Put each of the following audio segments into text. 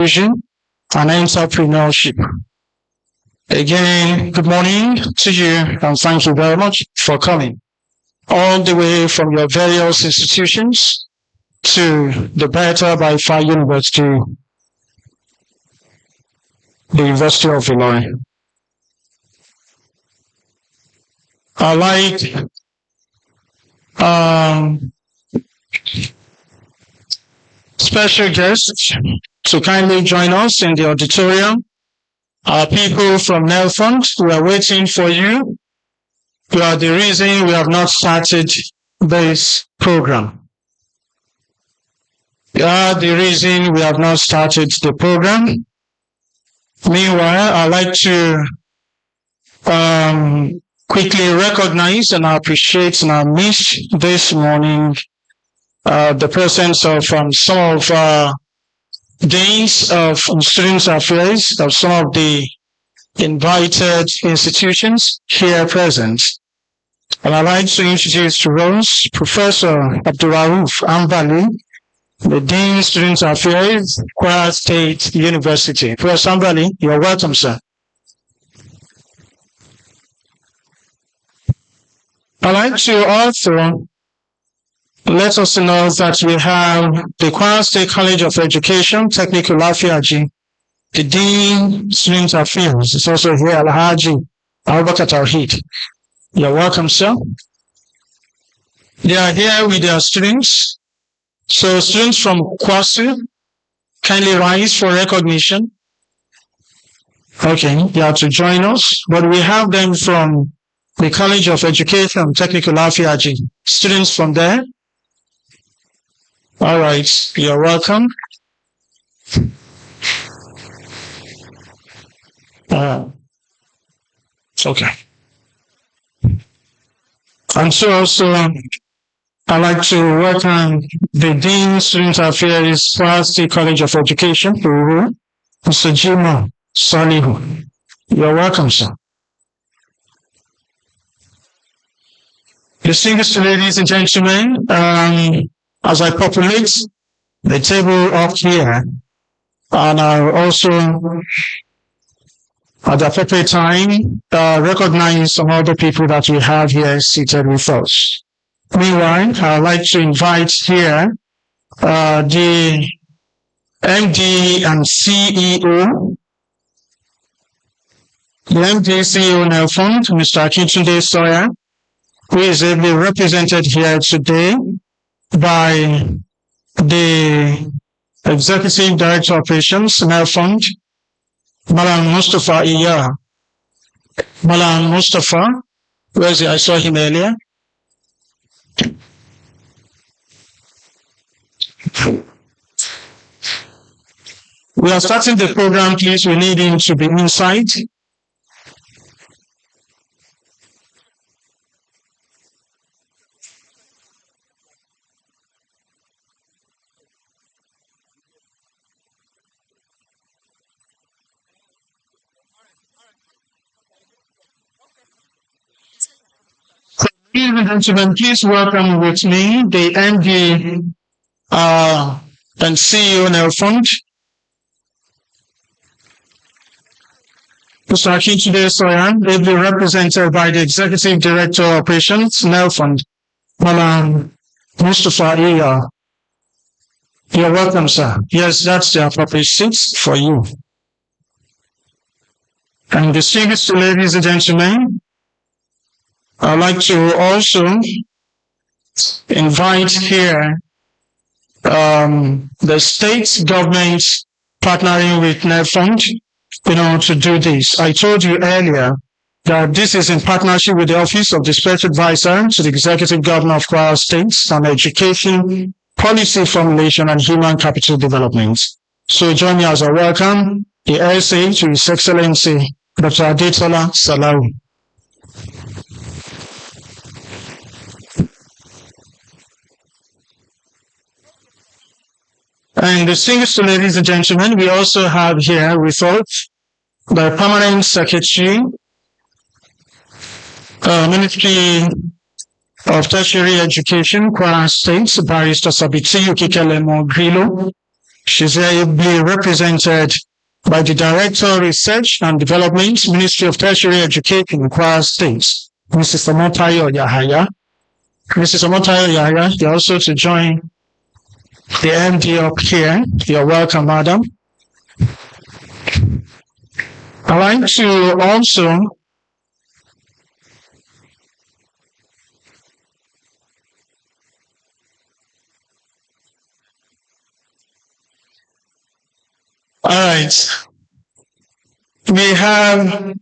Vision and entrepreneurship. Again, good morning to you and thank you very much for coming all the way from your various institutions to the Better by Far University, the University of Ilorin. I like special guests to kindly join us in the auditorium. Our people from NELFund, we are waiting for you. You are the reason we have not started this program. You are the reason we have not started the program. Meanwhile, I'd like to quickly recognize and appreciate in our midst this morning the presence of some of deans of students affairs of some of the invited institutions here present. And I'd like to introduce to us Professor Abdurrauf Ambali, the Dean of Students Affairs, KWARA State University. Professor Ambali, you're welcome, sir. I'd like to also let us know that we have the KWARA State College of Education, Technical Lafiaji, the Dean Student Affairs. It's also here, Alhaji Abubakar Tawheed. You're welcome, sir. They are here with their students. So students from KWASU, kindly rise for recognition. Okay, they are to join us. But we have them from the College of Education, Technical Lafiaji. Students from there. All right, you're welcome. Okay. And so also, I'd like to welcome the Dean of Student Affairs, KWARA State College of Education, Mr. Jimo Solihu. You're welcome, sir. Distinguished ladies and gentlemen, as I populate the table up here, and I also, at the appropriate time, recognize some other people that we have here seated with us. Meanwhile, I'd like to invite here the MD and CEO, the MD CEO NELFund, Mr. AKINTUNDE SAWYERR, who is ably represented here today by the Executive Director of Operations, NELFund, Malam Mustafa Iya. Malam Mustafa, where is he? I saw him earlier. We are starting the program, please. We need him to be inside. Ladies and gentlemen, please welcome with me the MD and CEO NELFund, Mr. AKINTUNDE SAWYERR, will be represented by the Executive Director of Operations, NELFund, Malam Mustafa Iya. You're welcome, sir. Yes, that's the appropriate seat for you. And distinguished ladies and gentlemen, I'd like to also invite here the state government partnering with NELFund, to do this. I told you earlier that this is in partnership with the Office of the Special Advisor to the Executive Governor of KWARA State on Education, Policy Formulation, and Human Capital Development. So join me as I welcome the SA to His Excellency, Dr. Adetola Salawu. And distinguished ladies and gentlemen, we also have here with us the Permanent Secretary, Ministry of Tertiary Education, KWARA State, Barrister Sabiti Ukikelemo Grillo. She's ably represented by the Director of Research and Development, Ministry of Tertiary Education, KWARA State, Mrs. Omotayo Yahaya. Mrs. Omotayo Yahaya, you're also to join the MD up here. You're welcome, madam. I'd like to also all right. We have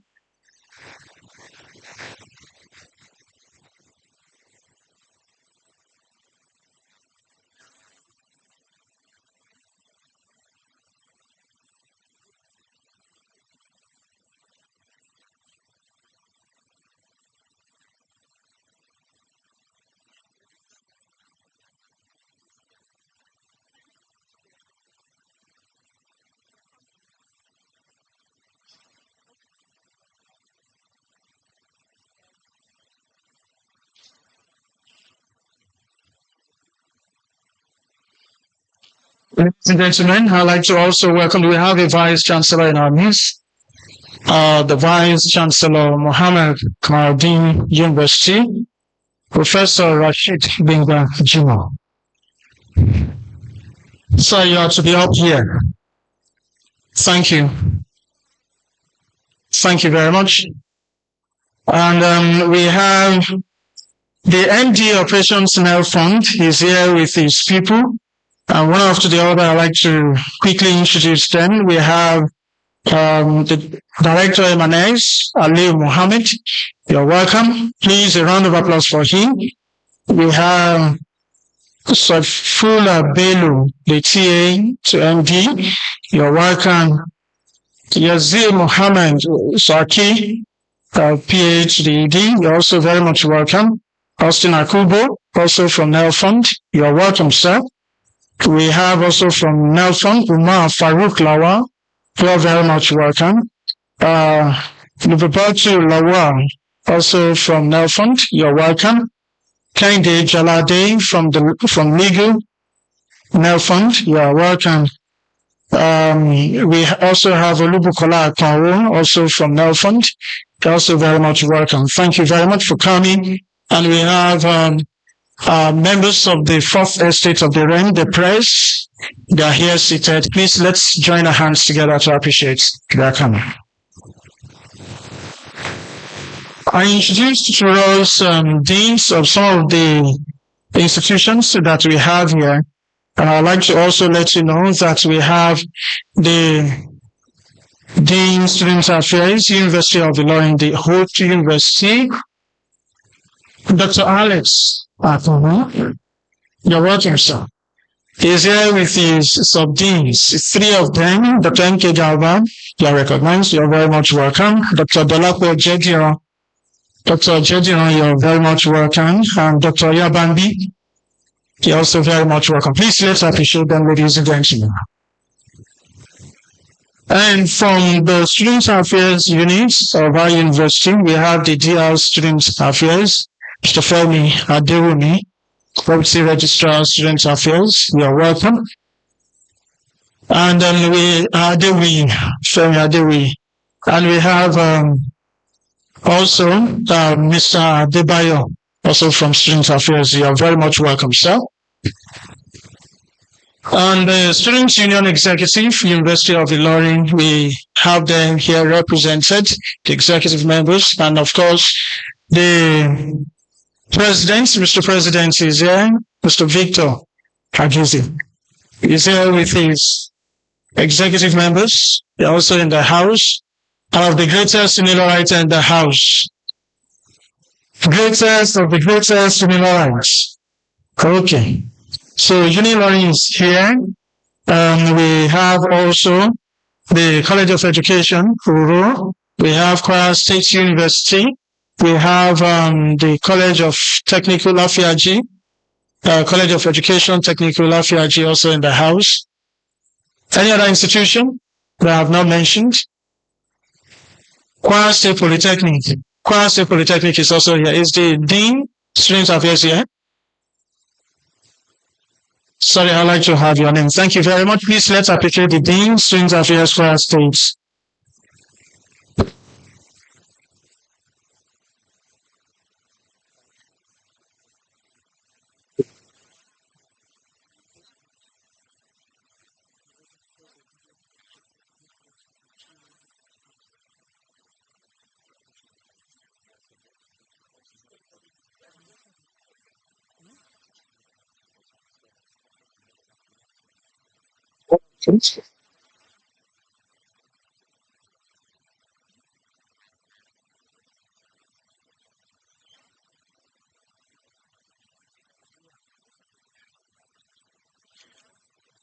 ladies and gentlemen, I'd like to also welcome, we have a Vice-Chancellor in our midst, the Vice-Chancellor Mohammed Kamaldeen University, Professor Rashid Benga Juma. So you are to be up here. Thank you. Thank you very much. And we have the MD Operations NELFund. He's here with his people. And one after the other, I'd like to quickly introduce them. We have the Director M&S, Ali Mohammed. You're welcome. Please, a round of applause for him. We have Saifullah Bello, the TA to MD. You're welcome. Yazir Mohammed Saki, PhD. You're also very much welcome. Austin Akubo, also from NELFund. You're welcome, sir. We have also from NELFund, Umar Farouk Lawal. You are very much welcome. Lubabatu Lawal, also from NELFund. You're welcome. Kende Jalade from Legal NELFund. You are welcome. We also have Olubukola Akpanwo, also from NELFund. You're also very much welcome. Thank you very much for coming. And we have members of the fourth estate of the realm, the press. They are here seated. Please, let's join our hands together to appreciate their coming. I introduced to us deans of some of the institutions that we have here. And I'd like to also let you know that we have the Dean Student Affairs, University of Ilorin, the Hope University, Dr. Alex Akuma. You're welcome, sir. He's here with his sub-deans, three of them. Dr. M.K. Galvan, you're recognized. You're very much welcome. Dr. Dolapo Jediron. Dr. Jediron, you're very much welcome. And Dr. Yabambi, you're also very much welcome. Please, let's appreciate them, ladies and gentlemen. And from the Student Affairs unit of our university, we have the DR Student Affairs, Mr. Femi Adewumi, Property Registrar Student Affairs. You are welcome. And then Femi Adewi. And we have also Mr. Adebayo, also from Student Affairs. You are very much welcome, sir. And the Students' Union Executive, University of Ilorin, we have them here represented, the executive members, and of course, the President, Mr. President is here, Mr. Victor Kagizi. He's here with his executive members. They're also in the house. One of the greatest Unilorites in the house. Greatest of the greatest Unilorites. Okay. So Unilorin is here. We have also the College of Education, Uru. We have KWARA State University. We have the College of Technical Lafiaji, College of Education, Technical Lafiaji also in the house. Any other institution that I have not mentioned? KWARA State Polytechnic. KWARA State Polytechnic is also here. Is the Dean Student Affairs here? Sorry, I'd like to have your name. Thank you very much. Please let's appreciate the Dean, Student Affairs, Kwara State.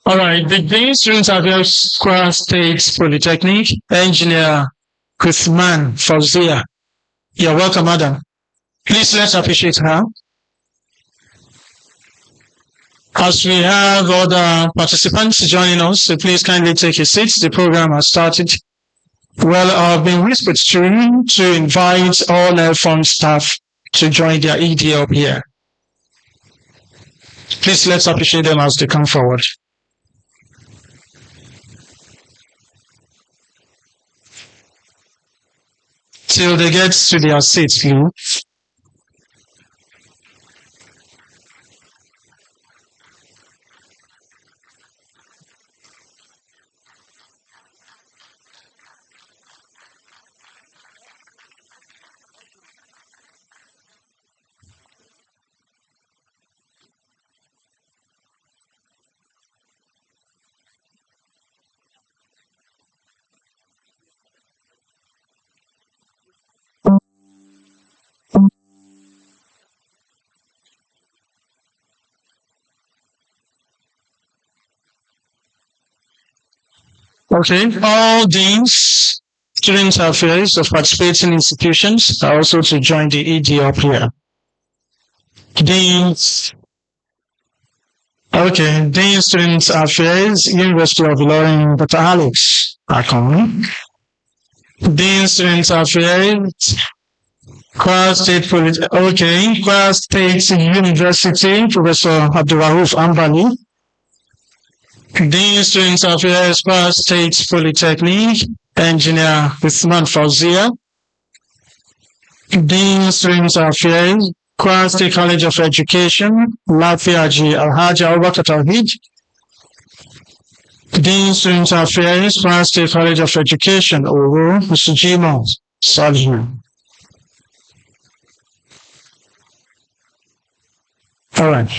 All right, the Dean, Student Affairs, Kwara State Polytechnic, Engineer Kuthman Fauzia. You're welcome, madam. Please let's appreciate her. As we have other participants joining us, so please kindly take your seats. The program has started. Well, I've been whispered to invite all NELFund staff to join their ED up here. Please let's appreciate them as they come forward. Till they get to their seats, please. Okay, all deans, student affairs of participating institutions are also to join the ED up here. Deans, okay, Dean Student Affairs, University of Ilorin, Dr. Alex Akon. Dean Student Affairs, Kwara State Kwara State University, Professor Abdurrauf Ambali. Dean Student Affairs, Kwara State Polytechnic, Engineer Uthman Fauzia. Dean Student Affairs, Kwara State College of Education, Lafiaji Alhaji Abubakar Tawhid. Dean Student Affairs, Kwara State College of Education, Owo, Mr. Jimo Salihu. All right.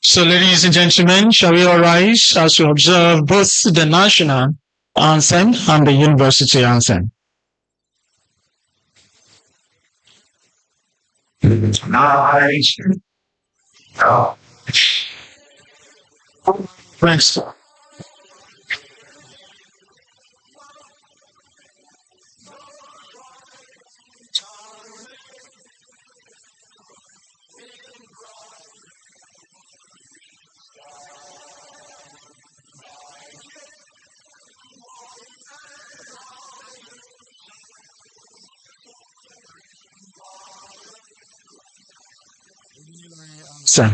So, ladies and gentlemen, shall we all rise as we observe both the national anthem and the university anthem? Thanks. So,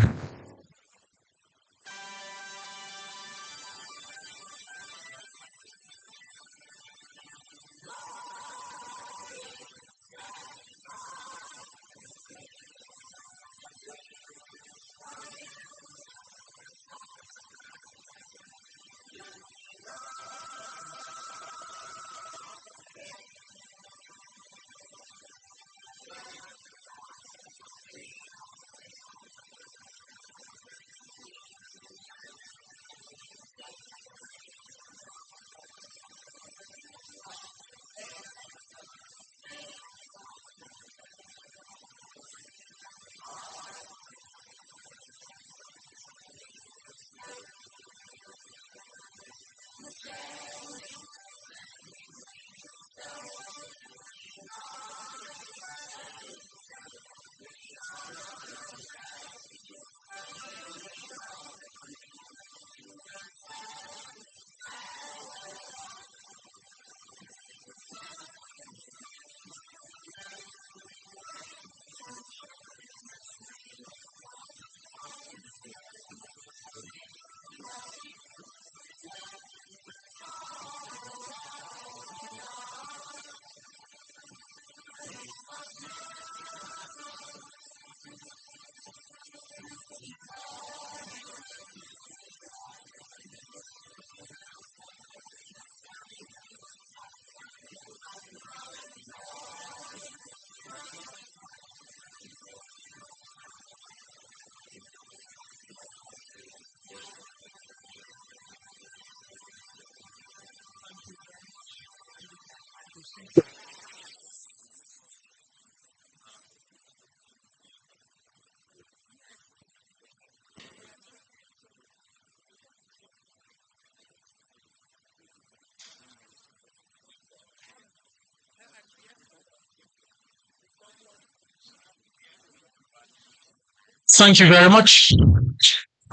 Thank you very much.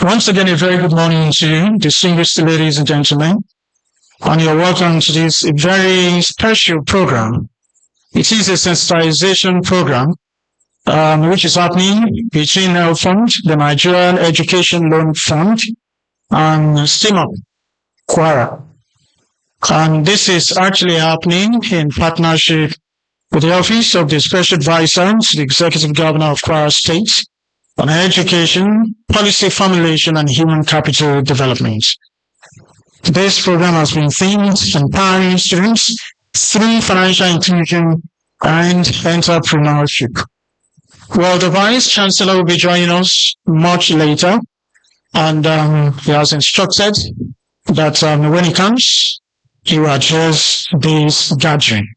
Once again, a very good morning to you, distinguished ladies and gentlemen, and you're welcome to this very special program. It is a sensitization program, which is happening between NELFund, the Nigerian Education Loan Fund, and STEMUP, KWARA. And this is actually happening in partnership with the Office of the Special Advisor to the Executive Governor of KWARA State on Education, Policy Formulation, and Human Capital Development. This program has been themed empowering students through financial inclusion and entrepreneurship. Well, the Vice-Chancellor will be joining us much later, and he has instructed that when he comes, he will address this gathering.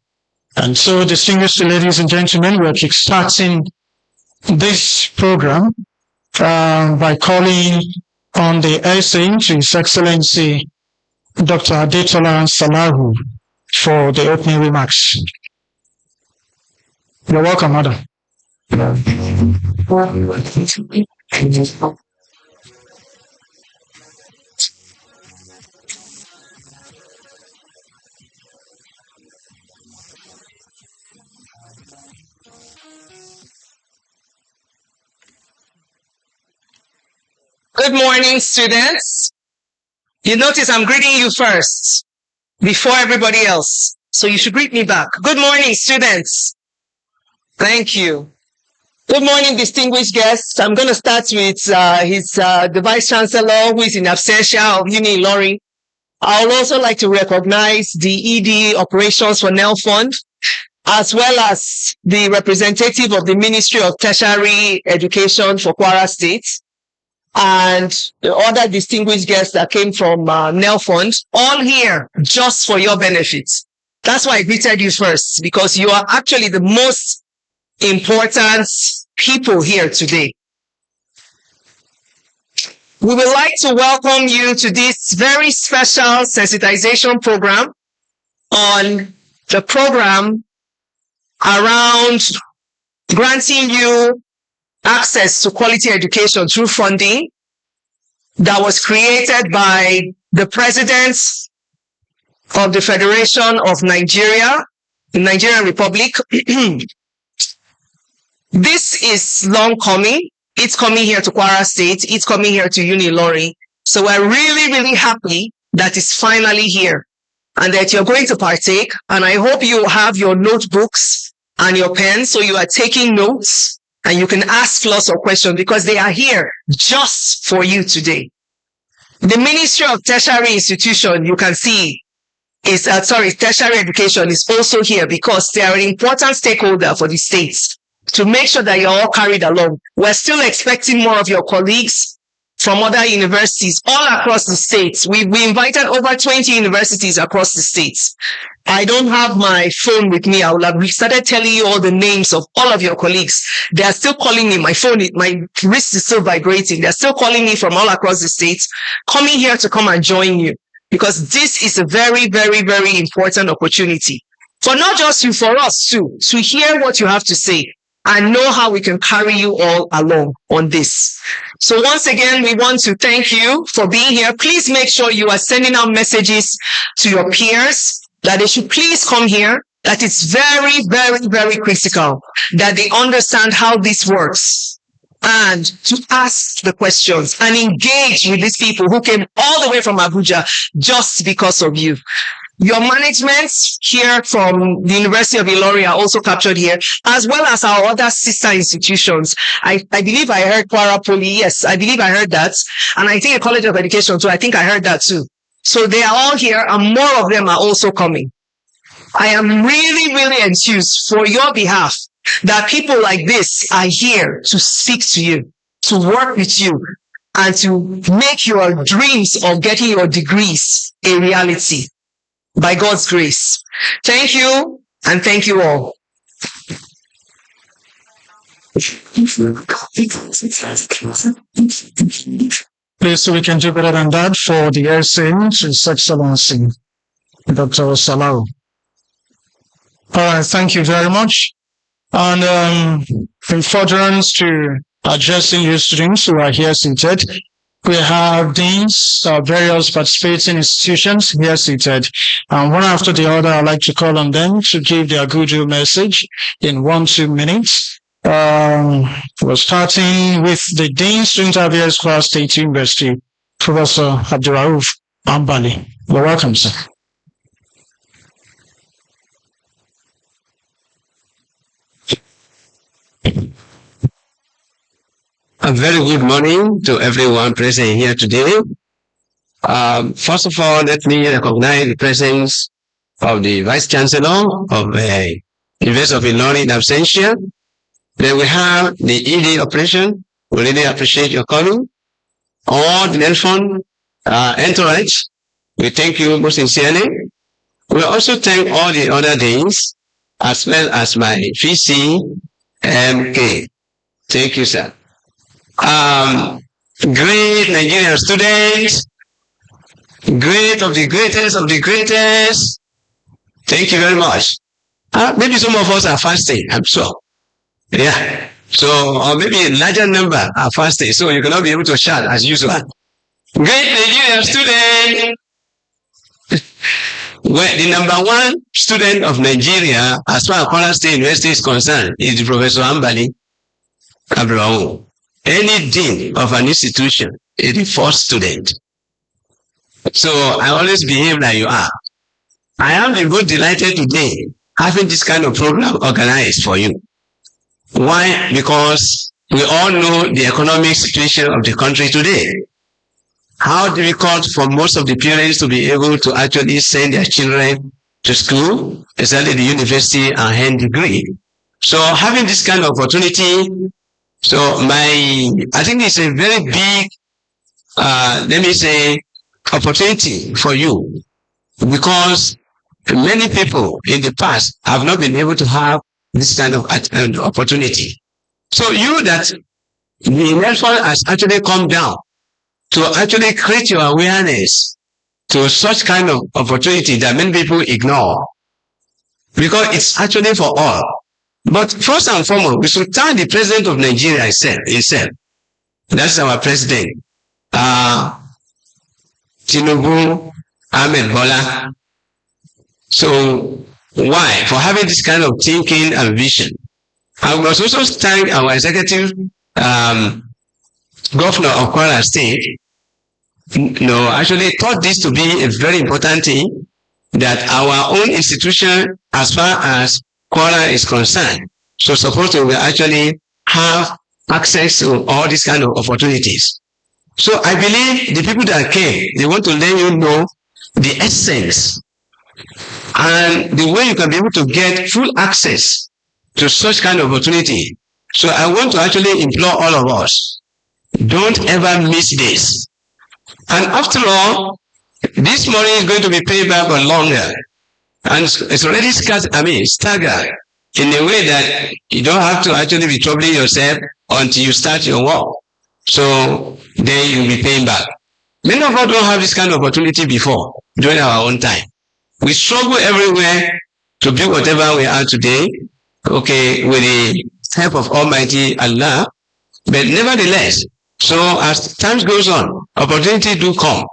And so, distinguished ladies and gentlemen, we are kickstarting this program by calling on the SA to His Excellency Dr. Adetola Salahu for the opening remarks. You're welcome, Madam. Good morning, students. You notice I'm greeting you first before everybody else. So you should greet me back. Good morning, students. Thank you. Good morning, distinguished guests. I'm going to start with the Vice-Chancellor, who is in absentia of Uni Ilorin. I would also like to recognize the ED operations for NELFund, as well as the representative of the Ministry of Tertiary Education for KWARA State, and the other distinguished guests that came from NELFund, all here just for your benefits. That's why I greeted you first, because you are actually the most important people here today. We would like to welcome you to this very special sensitization program on the program around granting you access to quality education through funding that was created by the President of the Federation of Nigeria, the Nigerian Republic. This is long coming. It's coming here to KWARA State. It's coming here to Uni Ilorin. So we're really, really happy that it's finally here and that you're going to partake. And I hope you have your notebooks and your pens so you are taking notes and you can ask lots of questions because they are here just for you today. The Ministry of Tertiary Institution, you can see, is tertiary education is also here because they are an important stakeholder for the states to make sure that you're all carried along. We're still expecting more of your colleagues from other universities all across the states. We invited over 20 universities across the states. I don't have my phone with me. I will have started telling you all the names of all of your colleagues. They are still calling me. My wrist is still vibrating. They're still calling me from all across the states, coming here to come and join you because this is a very, very, very important opportunity for not just you, for us too, to hear what you have to say and know how we can carry you all along on this. So once again, we want to thank you for being here. Please make sure you are sending out messages to your peers that they should please come here, that it's very, very, very critical that they understand how this works and to ask the questions and engage with these people who came all the way from Abuja just because of you. Your management here from the University of Ilorin are also captured here, as well as our other sister institutions. I believe I heard KWARA Poly. Yes, I believe I heard that. And I think a College of Education too. I think I heard that too. So they are all here and more of them are also coming. I am really, really enthused for your behalf that people like this are here to speak to you, to work with you, and to make your dreams of getting your degrees a reality. By God's grace. Thank you, and thank you all. Please, so we can do better than that for the SA to His Excellency Dr. Salahu. All right, thank you very much. And in furtherance to addressing you students who are here seated. We have deans of various participating institutions here seated. And one after the other, I'd like to call on them to give their goodwill message in 1-2 minutes. We're starting with the Dean, Student Affairs, Kwara State University, Professor Abdurrauf Ambali. You're welcome, sir. A very good morning to everyone present here today. First of all, let me recognize the presence of the Vice-Chancellor of the University of Ilorin in absentia. Then we have the ED operation. We really appreciate your coming. All the NELFund entourage, we thank you most sincerely. We also thank all the other deans, as well as my VC MK. Thank you, sir. Great Nigerian students, great of the greatest of the greatest. Thank you very much. Maybe some of us are fasting, I'm sure. Yeah. So, or maybe a larger number are fasting, so you cannot be able to shout as usual. Great Nigerian student. Well, the number one student of Nigeria, as far as Kwara State University is concerned, is Professor Ambali Abraham. Any dean of an institution is the first student. So I always behave like you are. I am very delighted today having this kind of program organized for you. Why? Because we all know the economic situation of the country today. How difficult for most of the parents to be able to actually send their children to school, especially the university and hand degree. So having this kind of opportunity, so I think it's a very big, let me say, opportunity for you, because many people in the past have not been able to have this kind of opportunity. So you that the NELFund has actually come down to actually create your awareness to such kind of opportunity that many people ignore, because it's actually for all. But first and foremost, we should thank the president of Nigeria himself. That's our president, Tinubu Ahmed Bola. So why? For having this kind of thinking and vision. I must also thank our executive governor of Kwara State. Actually thought this to be a very important thing, that our own institution, as far as Kwara is concerned, so supposed to actually have access to all these kind of opportunities. So I believe the people that came, they want to let you know the essence and the way you can be able to get full access to such kind of opportunity. So I want to actually implore all of us, don't ever miss this. And after all, this money is going to be paid back for longer. And it's already staggered in a way that you don't have to actually be troubling yourself until you start your work. So then you'll be paying back. Many of us don't have this kind of opportunity before, during our own time. We struggle everywhere to be whatever we are today, okay, with the help of Almighty Allah. But nevertheless, so as time goes on, opportunity do come.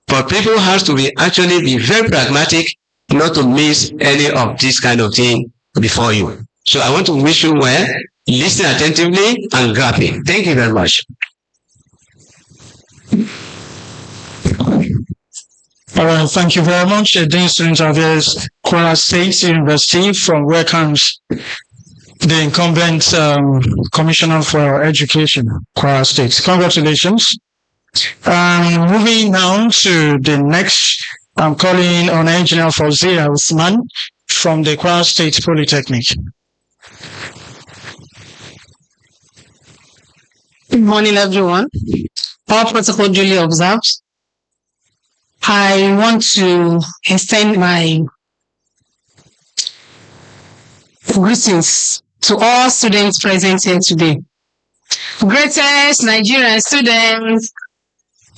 But people have to be very pragmatic, not to miss any of this kind of thing before you. So I want to wish you well, listen attentively and grab it. Thank you very much. All right, thank you very much. Dean Student Affairs, Kwara State University, from where comes the incumbent Commissioner for Education, Kwara State. Congratulations. Moving now to the next, I'm calling on Engineer Fawzia Usman from the Kwara State Polytechnic. Good morning, everyone. All protocol duly observed. I want to extend my greetings to all students present here today. Greatest Nigerian students,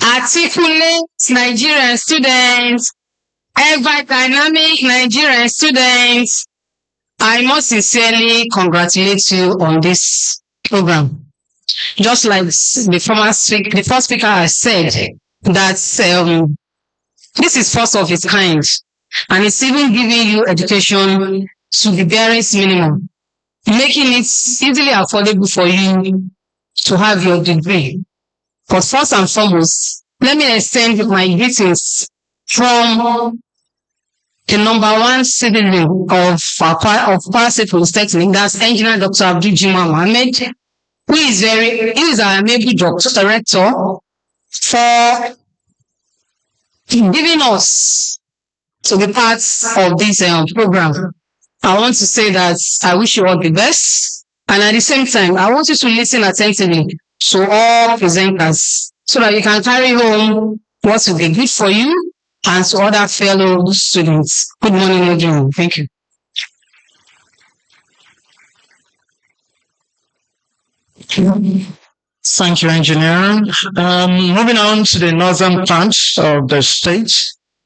articulate Nigerian students, ever dynamic Nigerian students, I must sincerely congratulate you on this program. Just like the first speaker has said, that this is first of its kind, and it's even giving you education to the barest minimum, making it easily affordable for you to have your degree. But first and foremost, let me extend my greetings from the number one citizen of KWARA State Polytechnic, that's Engineer Dr. Abdul Jima Mohammed, who is our maybe director for giving us to be part of this program. I want to say that I wish you all the best, and at the same time, I want you to listen attentively to all presenters so that you can carry home what will be good for you and to other fellow students. Good morning again. Thank you. Thank you, Engineer. Moving on to the northern part of the state,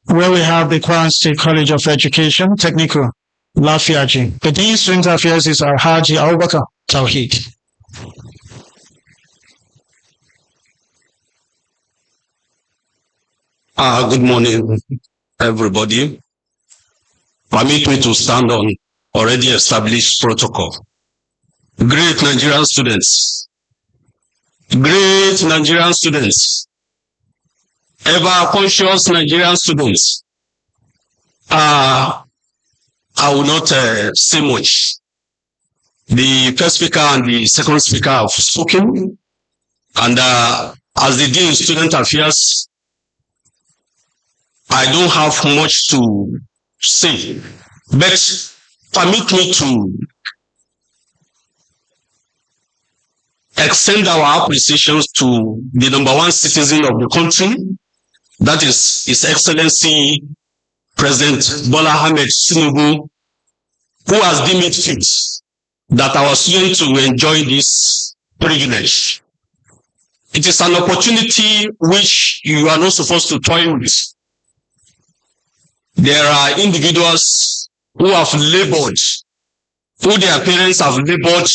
where we have the KWARA State College of Education, Technical, Lafiaji. The Dean Student Affairs is Alhaji Abubakar Tawheed. Good morning, everybody. Permit me to stand on already established protocol. Great Nigerian students, ever conscious Nigerian students. I will not say much. The first speaker and the second speaker have spoken, and as the Dean of Student Affairs, I don't have much to say, but permit me to extend our appreciations to the number one citizen of the country, that is His Excellency President Bola Ahmed Tinubu, who has deemed it fit that our students will enjoy this privilege. It is an opportunity which you are not supposed to toy with. There are individuals who have labored, who their parents have labored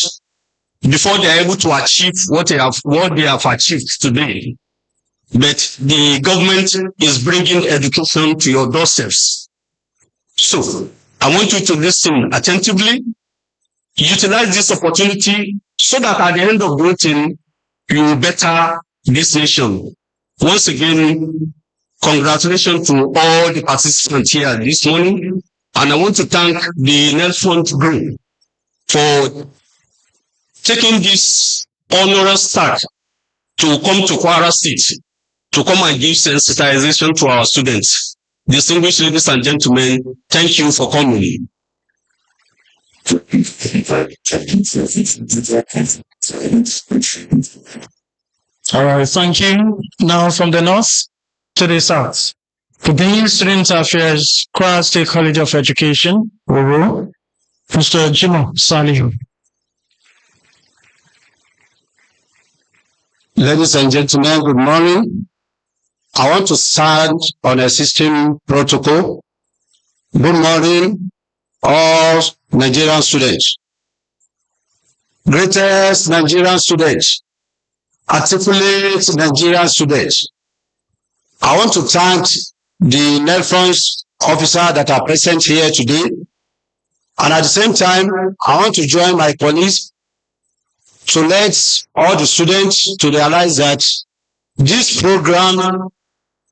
before they are able to achieve what they have achieved today. But the government is bringing education to your doorsteps. So I want you to listen attentively, utilize this opportunity so that at the end of the meeting, you will better this nation. Once again, congratulations to all the participants here this morning. And I want to thank the NELFund group for taking this onerous task to come to KWARA State, to come and give sensitization to our students. Distinguished ladies and gentlemen, thank you for coming. All right, thank you. Now from the north to the south. The Dean Student Affairs, KWARA State College of Education, Mr. Jimo Salihu. Ladies and gentlemen, good morning. I want to start on a system protocol. Good morning, all Nigerian students. Greatest Nigerian students, articulate Nigerian students. I want to thank the NELFund officers that are present here today. And at the same time, I want to join my colleagues to let all the students to realize that this program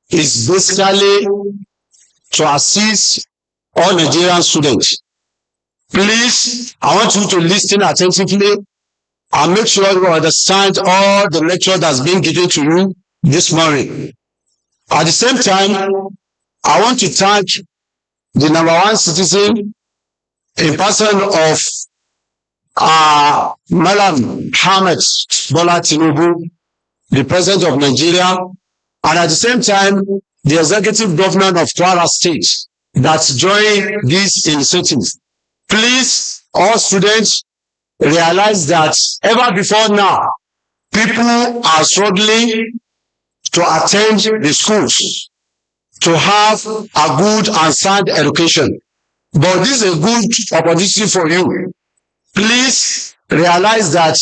is basically to assist all Nigerian students. Please, I want you to listen attentively and make sure you understand all the lecture that's been given to you this morning. At the same time, I want to thank the number one citizen in person of Malam Ahmed Bola Tinubu, the President of Nigeria, and at the same time, the Executive Governor of KWARA State that joined this initiative. Please, all students, realize that ever before now, people are struggling to attend the schools, to have a good and sound education. But this is a good opportunity for you. Please realize that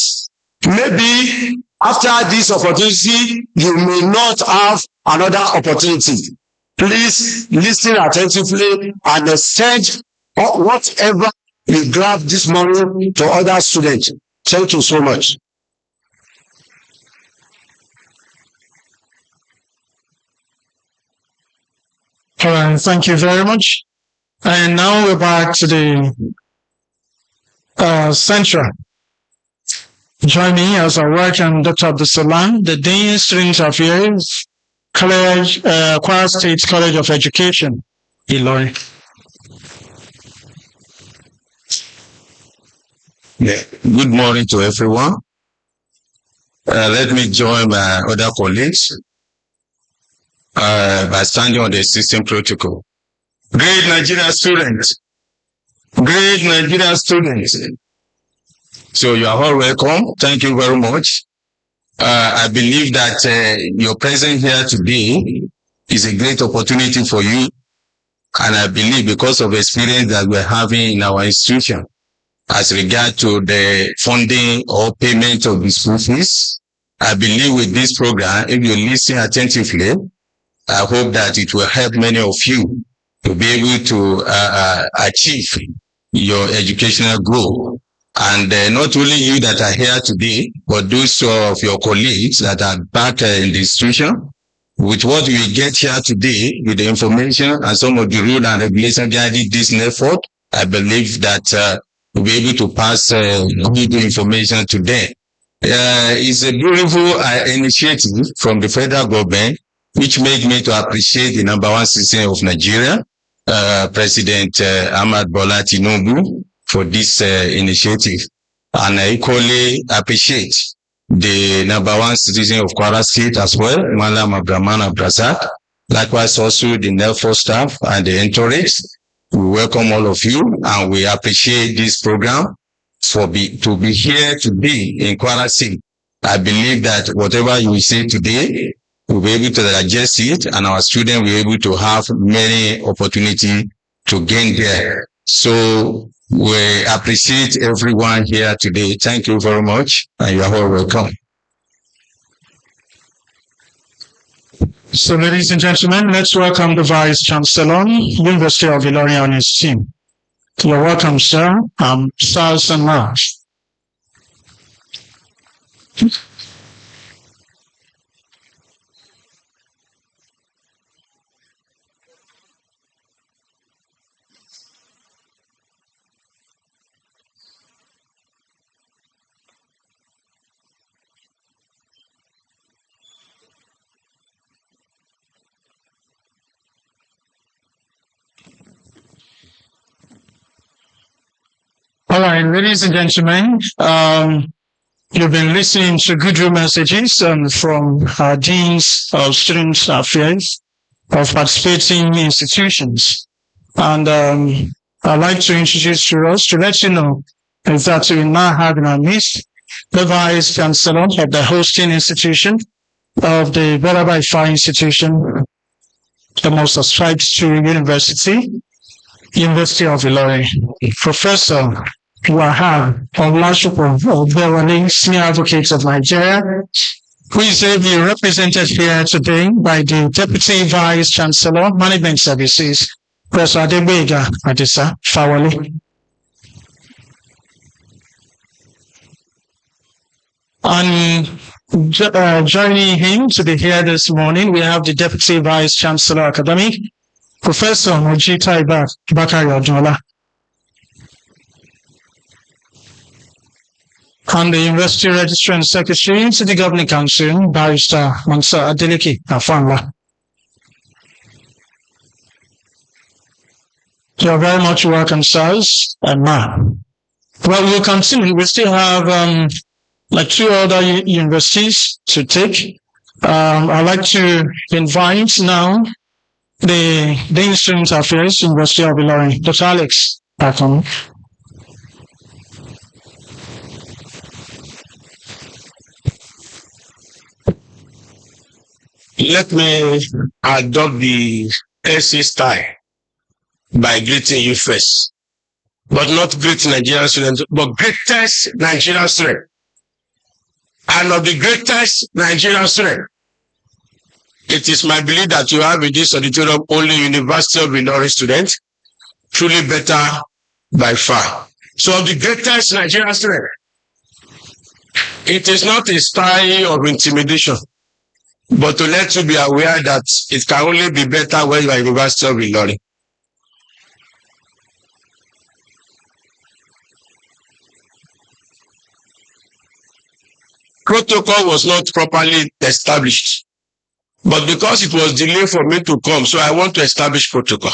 Maybe after this opportunity, you may not have another opportunity. Please listen attentively and send whatever you grab this morning to other students. Thank you so much. All right, thank you very much. And now we're back to the Central. Join me as I welcome Dr. Abdulsalam, the Dean Student Affairs, College, KWARA State College of Education, Ilorin. Yeah. Good morning to everyone. Let me join my other colleagues by standing on the system protocol. Great Nigerian students. Great Nigerian students. So you are all welcome. Thank you very much. I believe that your presence here today is a great opportunity for you. And I believe because of the experience that we're having in our institution as regard to the funding or payment of the school fees, I believe with this program, if you listen attentively, I hope that it will help many of you to be able to achieve your educational goal. And not only you that are here today, but those of your colleagues that are back in the institution, with what we get here today, with the information and some of the rules and regulations guiding this NELFund, I believe that we'll be able to pass good information to them. It's a beautiful initiative from the federal government, which made me to appreciate the #1 citizen of Nigeria, President Ahmad Bola Tinubu, for this initiative. And I equally appreciate the #1 citizen of KWARA State as well, Malam Abdraman Abrazak. Likewise also the NELFund staff and the entourage. We welcome all of you and we appreciate this program to be here today in KWARA State. I believe that whatever you will say today, we'll be able to digest it and our students will be able to have many opportunities to gain there. So we appreciate everyone here today. Thank you very much and you are all welcome. So ladies and gentlemen, let's welcome the Vice-Chancellor, University of Ilorin and his team. You're welcome, sir. Stars and Mars. All right, ladies and gentlemen, you've been listening to goodwill messages from our deans of student affairs of participating institutions. And I'd like to introduce to us to let you know is that we now have in our midst the Vice-Chancellor of the hosting institution of the Beraba Ifa institution, the most subscribed to University of Ilorin, Professor WAHAB OLASUPO of EGBEWOLE, Senior Advocate of Nigeria, who is ably represented here today by the Deputy Vice-Chancellor, Management Services, Professor Adebega Adisa Fawale. And joining him to be here this morning, we have the Deputy Vice-Chancellor Academic, Professor Mojita Bakari Ojola. And the University Registrar and Secretary to the Governing Council, Barrister Mansur Adeleke Afanla. You're very much welcome, sirs and ma'am. Well, we'll continue. We still have like 2 other universities to take. I'd like to invite now the Dean Student Affairs, University of Ilorin, Dr. Alex Akon. Let me adopt the SC style by greeting you first. But not great Nigerian students, but greatest Nigerian student. and of the greatest Nigerian student. It is my belief that you have in this auditorium only University of Ilorin students, truly better by far. So of the greatest Nigerian student, it is not a style of intimidation, but to let you be aware that it can only be better when you are University of Ilorin. Protocol was not properly established, but because it was delayed for me to come, so I want to establish protocol.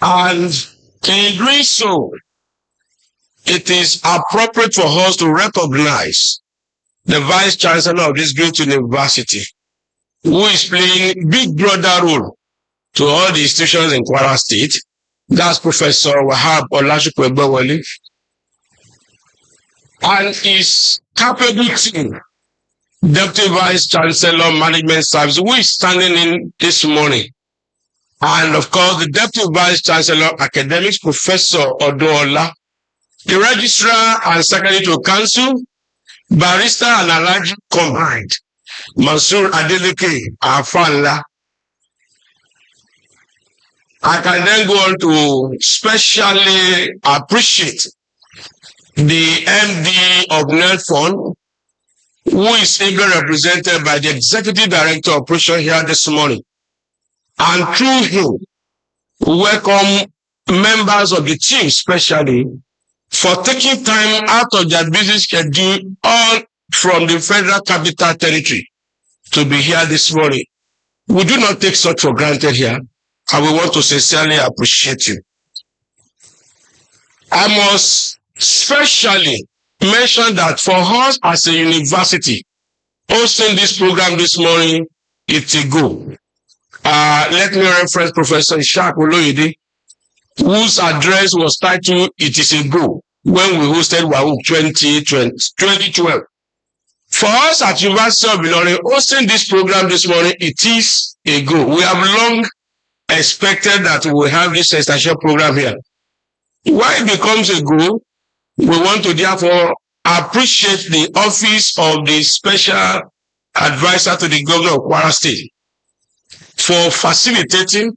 And in doing so, it is appropriate for us to recognize the Vice-Chancellor of this great university, who is playing big brother role to all the institutions in KWARA State. That's Professor WAHAB OLASUPO EGBEWOLE, and his capable team, Deputy Vice-Chancellor Management Service, who is standing in this morning. And of course, the Deputy Vice-Chancellor Academics, Professor Odola, the Registrar and Secretary to Council, Barrister and Alhaji combined, Mansour Adeleke Afanla. I can then go on to specially appreciate the MD of NELFund, who is even represented by the Executive Director of Operation here this morning. And through him, welcome members of the team, especially for taking time out of their busy schedule all from the Federal Capital Territory to be here this morning. We do not take such for granted here, and we want to sincerely appreciate you. I must especially mention that for us as a university, hosting this program this morning, it's a go. Let me reference Professor Ishaq Oloyede, whose address was titled, "It is a go," when we hosted WAHAB 2012. For us at University of Ilorin, hosting this program this morning, it is a go. We have long expected that we will have this extension program here. Why it becomes a go, we want to therefore appreciate the office of the Special Advisor to the Governor of KWARA State for facilitating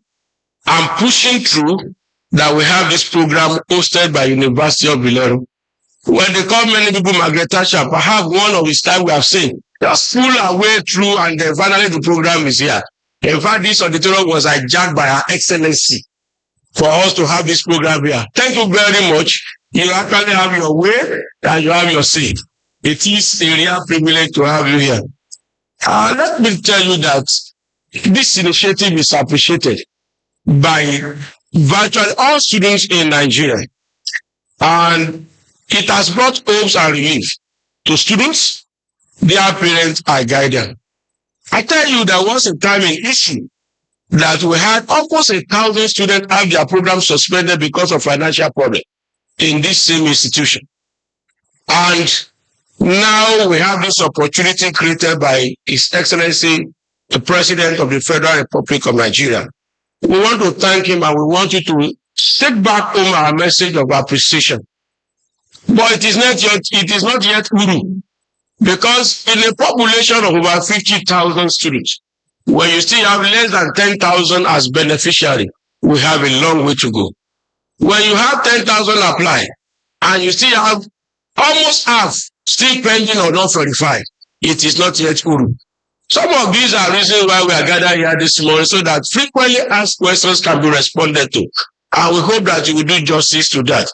and pushing through that we have this program hosted by University of Ilorin. When they call many people Margaret Thatcher, perhaps one of his time we have seen, they are full our way through and then finally the program is here. In fact, this auditorium was hijacked by Her Excellency for us to have this program here. Thank you very much. You actually have your way and you have your seat. It is a real privilege to have you here. Let me tell you that this initiative is appreciated by virtually all students in Nigeria. And it has brought hopes and relief to students, their parents, and guardians. I tell you, there was a time in issue that we had almost 1,000 students have their program suspended because of financial problems in this same institution. And now we have this opportunity created by His Excellency, the President of the Federal Republic of Nigeria. We want to thank him and we want you to take back home our message of appreciation. But it is not yet Uru. Because in a population of over 50,000 students, when you still have less than 10,000 as beneficiaries, we have a long way to go. When you have 10,000 apply, and you still have almost half still pending or not verified, it is not yet Uru. Some of these are reasons why we are gathered here this morning, so that frequently asked questions can be responded to. And we hope that you will do justice to that.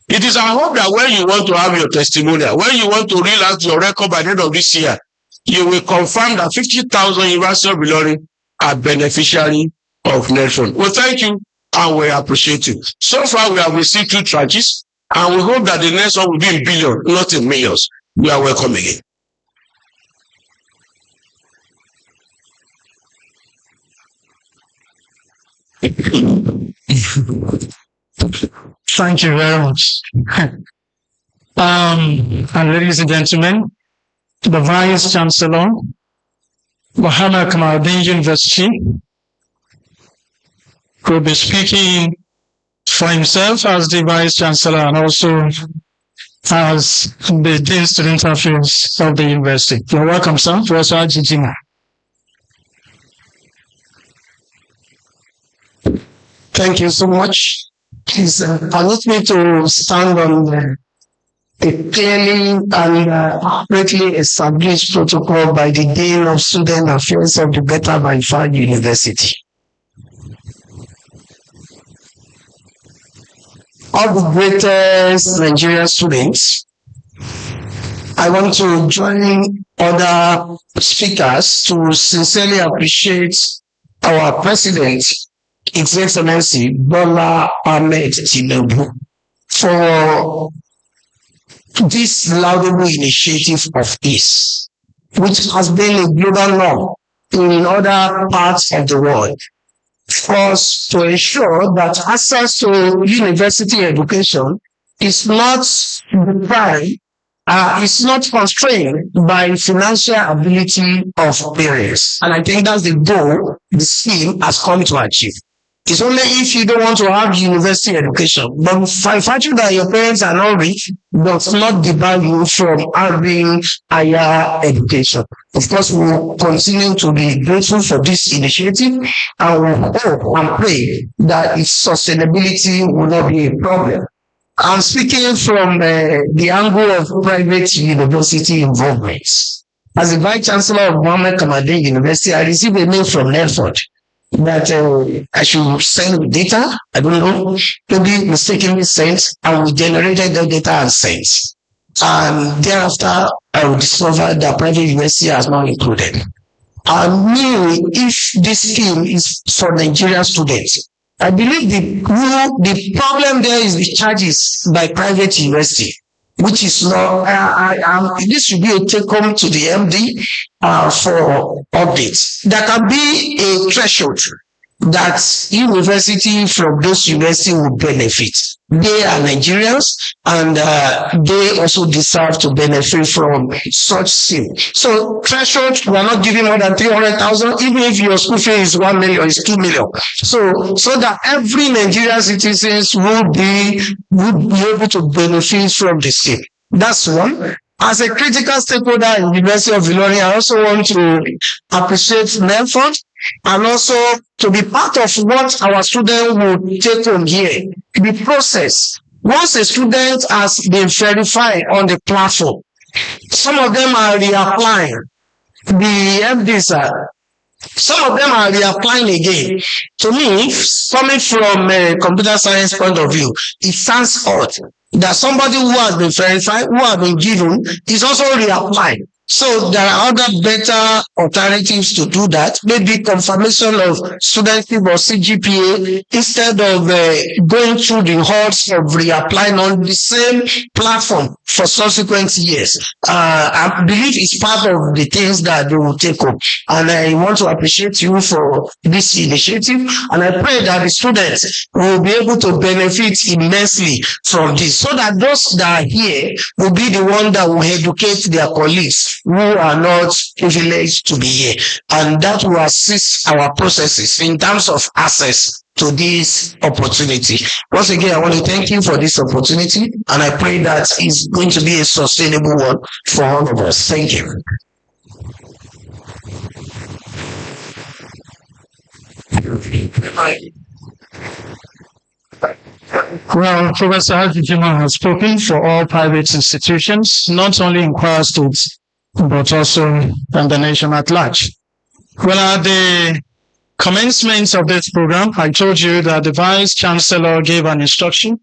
It is our hope that when you want to have your testimonial, when you want to reel out your record by the end of this year, you will confirm that 50,000 University of Ilorin are beneficiary of NELFund. Well, thank you, and we appreciate you. So far, we have received 2 tranches, and we hope that the next one will be in billions, not in millions. We are welcome again. Thank you very much. And ladies and gentlemen, the Vice-Chancellor, Muhammad Kamaluddin University, will be speaking for himself as the Vice-Chancellor and also as the Dean Student Affairs of the University. You're welcome, sir. Professor Ajijima. Thank you so much. Please permit me to stand on a clearly and accurately established protocol by the Dean of Student Affairs of the Beta by Far University. All the greatest Nigerian students, I want to join other speakers to sincerely appreciate our President, His Excellency Bola Ahmed Tinubu, for this laudable initiative of peace, which has been a global norm in other parts of the world, for us to ensure that access to university education is not deprived, is not constrained by financial ability of parents. And I think that's the goal the scheme has come to achieve. It's only if you don't want to have university education, but by virtue that your parents are not rich, does not debar you from having higher education. Of course, we will continue to be grateful for this initiative, and we hope and pray that its sustainability will not be a problem. I'm speaking from the angle of private university involvement. As the Vice-Chancellor of Mohammed Kamadin University, I received a mail from NELFund that I should send data. I don't know, maybe mistakenly sent, and we generated the data and sent. And thereafter, I will discover that private university has not included. And me, if this scheme is for Nigerian students, I believe the problem there is the charges by private university, which is not, this should be a take-home to the MD for updates. There can be a threshold that university from those universities will benefit. They are Nigerians, and they also deserve to benefit from such scheme. So threshold, we are not giving more than 300,000, even if your school fee is 1 million, it's 2 million. So that every Nigerian citizens would be able to benefit from the scheme. That's one. As a critical stakeholder in the University of Ilorin, I also want to appreciate NELFund, and also to be part of what our students will take from here. The process. Once a student has been verified on the platform, some of them are reapplying. The MDs are. Some of them are reapplying again. To me, coming from a computer science point of view, it sounds odd that somebody who has been verified, who has been given, is also reapplying. So there are other better alternatives to do that. Maybe confirmation of studentship or CGPA instead of going through the hordes of reapplying on the same platform for subsequent years. I believe it's part of the things that they will take up. And I want to appreciate you for this initiative. And I pray that the students will be able to benefit immensely from this, so that those that are here will be the one that will educate their colleagues who are not privileged to be here. And that will assist our processes in terms of access to this opportunity. Once again, I want to thank you for this opportunity, and I pray that it's going to be a sustainable one for all of us. Thank you. Well, Professor Ajijima has spoken for all private institutions, not only in KWARA State, but also in the nation at large. Well, at the commencement of this program, I told you that the Vice-Chancellor gave an instruction,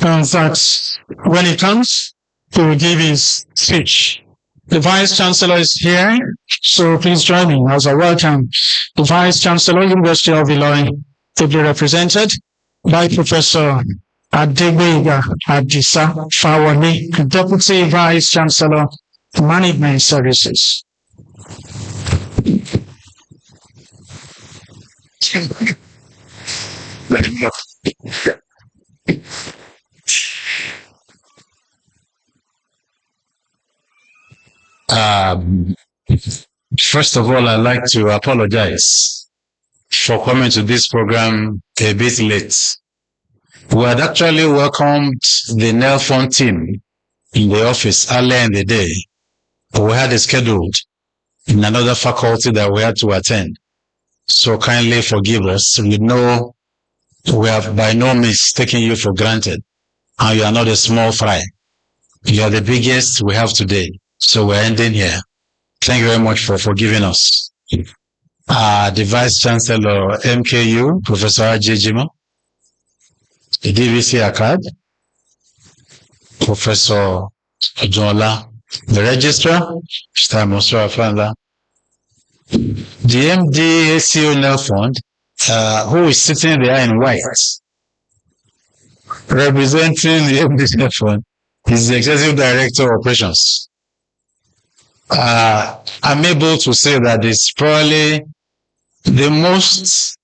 and that when he comes, he will give his speech. The Vice-Chancellor is here, so please join me as I welcome the Vice-Chancellor, University of Ilorin, to be represented by Professor Adegboyega Adisa Fawani, Deputy Vice-Chancellor, Management Services. First of all, I'd like to apologize for coming to this program a bit late. We had actually welcomed the NELFund team in the office earlier in the day. We had it scheduled in another faculty that we had to attend. So kindly forgive us. We know we have by no means taken you for granted. And you are not a small fry. You are the biggest we have today. So we're ending here. Thank you very much for forgiving us. The Vice-Chancellor MKU, Professor Ajejima, the DVC ACAD, Professor Ojola, the Registrar, Mr. Mosra Afanda, the MD ACO NELFund, who is sitting there in white, representing the MD NELFund, is the Executive Director of Operations. I'm able to say that it's probably the most,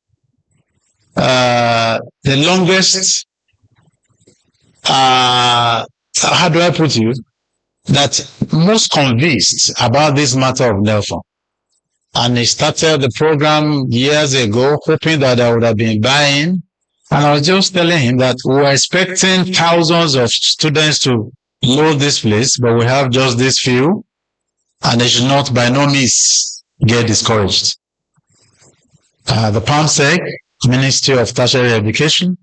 the longest, how do I put you, that most convinced about this matter of NELFund. And he started the program years ago, hoping that I would have been buying. And I was just telling him that we were expecting thousands of students to load this place, but we have just this few. And they should not by no means get discouraged. The PAMSEC, Ministry of Tertiary Education,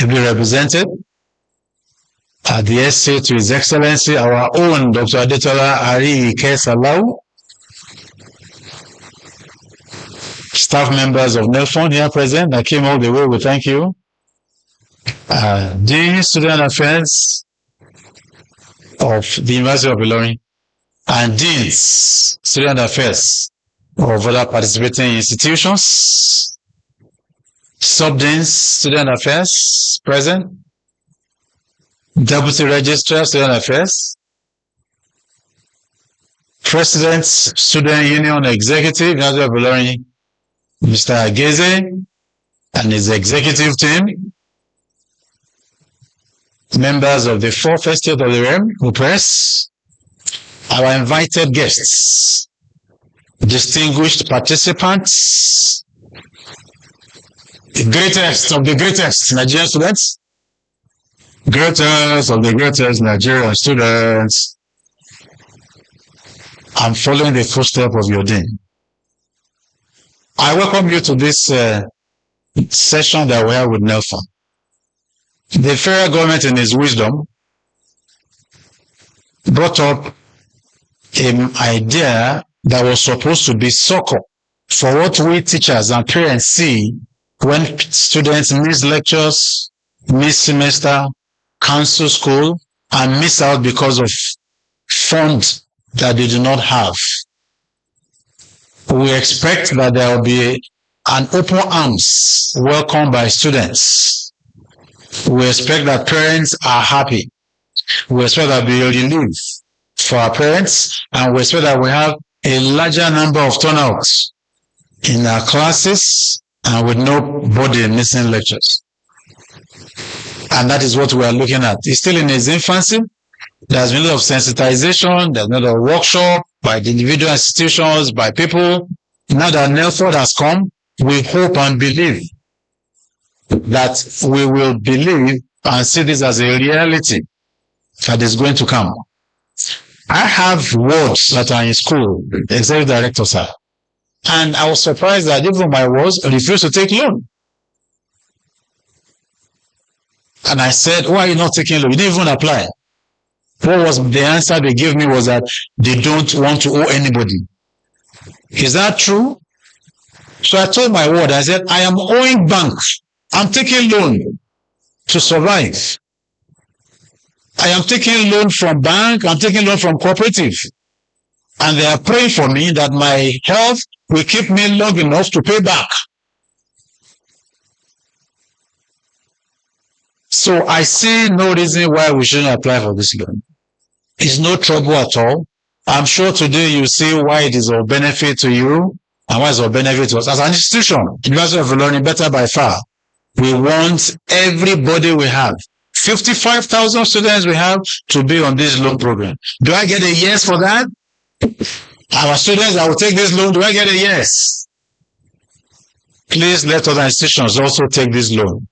will be represented. The SC to His Excellency, our own Dr. Adetola Ari Kesalau, staff members of NELFund here present that came all the way, we thank you. Dean Student Affairs of the University of Ilorin, and Deans Student Affairs of other participating institutions, Sub-Deans Student Affairs present, Deputy Registrar Student Affairs, President Student Union Executive, University of Ilorin, Mr. Ageze, and his executive team, members of the fourth estate of the realm who press, our invited guests, distinguished participants, the greatest of the greatest Nigerian students, greatest of the greatest Nigerian students. I'm following the footsteps of your dean. I welcome you to this session that we have with NELFund. The federal government, in its wisdom, brought up an idea that was supposed to be succor for what we teachers and parents see when students miss lectures, miss semester, cancel school, and miss out because of funds that they do not have. We expect that there will be an open arms welcome by students. We expect that parents are happy. We expect that there will be relief for our parents, and we expect that we have a larger number of turnouts in our classes and with nobody missing lectures. And that is what we are looking at. It's still in its infancy. There's been a lot of sensitization, there's been a lot of workshop by the individual institutions, by people. Now that NELFund has come, we hope and believe that we will believe and see this as a reality that is going to come. I have wards that are in school, the executive director, sir. And I was surprised that even my wards refused to take loan. And I said, why are you not taking loan? You didn't even apply. What was the answer they gave me was that they don't want to owe anybody. Is that true? So I told my ward, I said, I am owing bank. I'm taking loan to survive. I am taking loan from bank, I'm taking loan from cooperative. And they are praying for me that my health will keep me long enough to pay back. So I see no reason why we shouldn't apply for this loan. It's no trouble at all. I'm sure today you see why it is of benefit to you and why it's of benefit to us. As an institution, University of Ilorin, better by far, we want everybody we have, 55,000 students we have, to be on this loan program. Do I get a yes for that? Our students that will take this loan, do I get a yes? Please let other institutions also take this loan.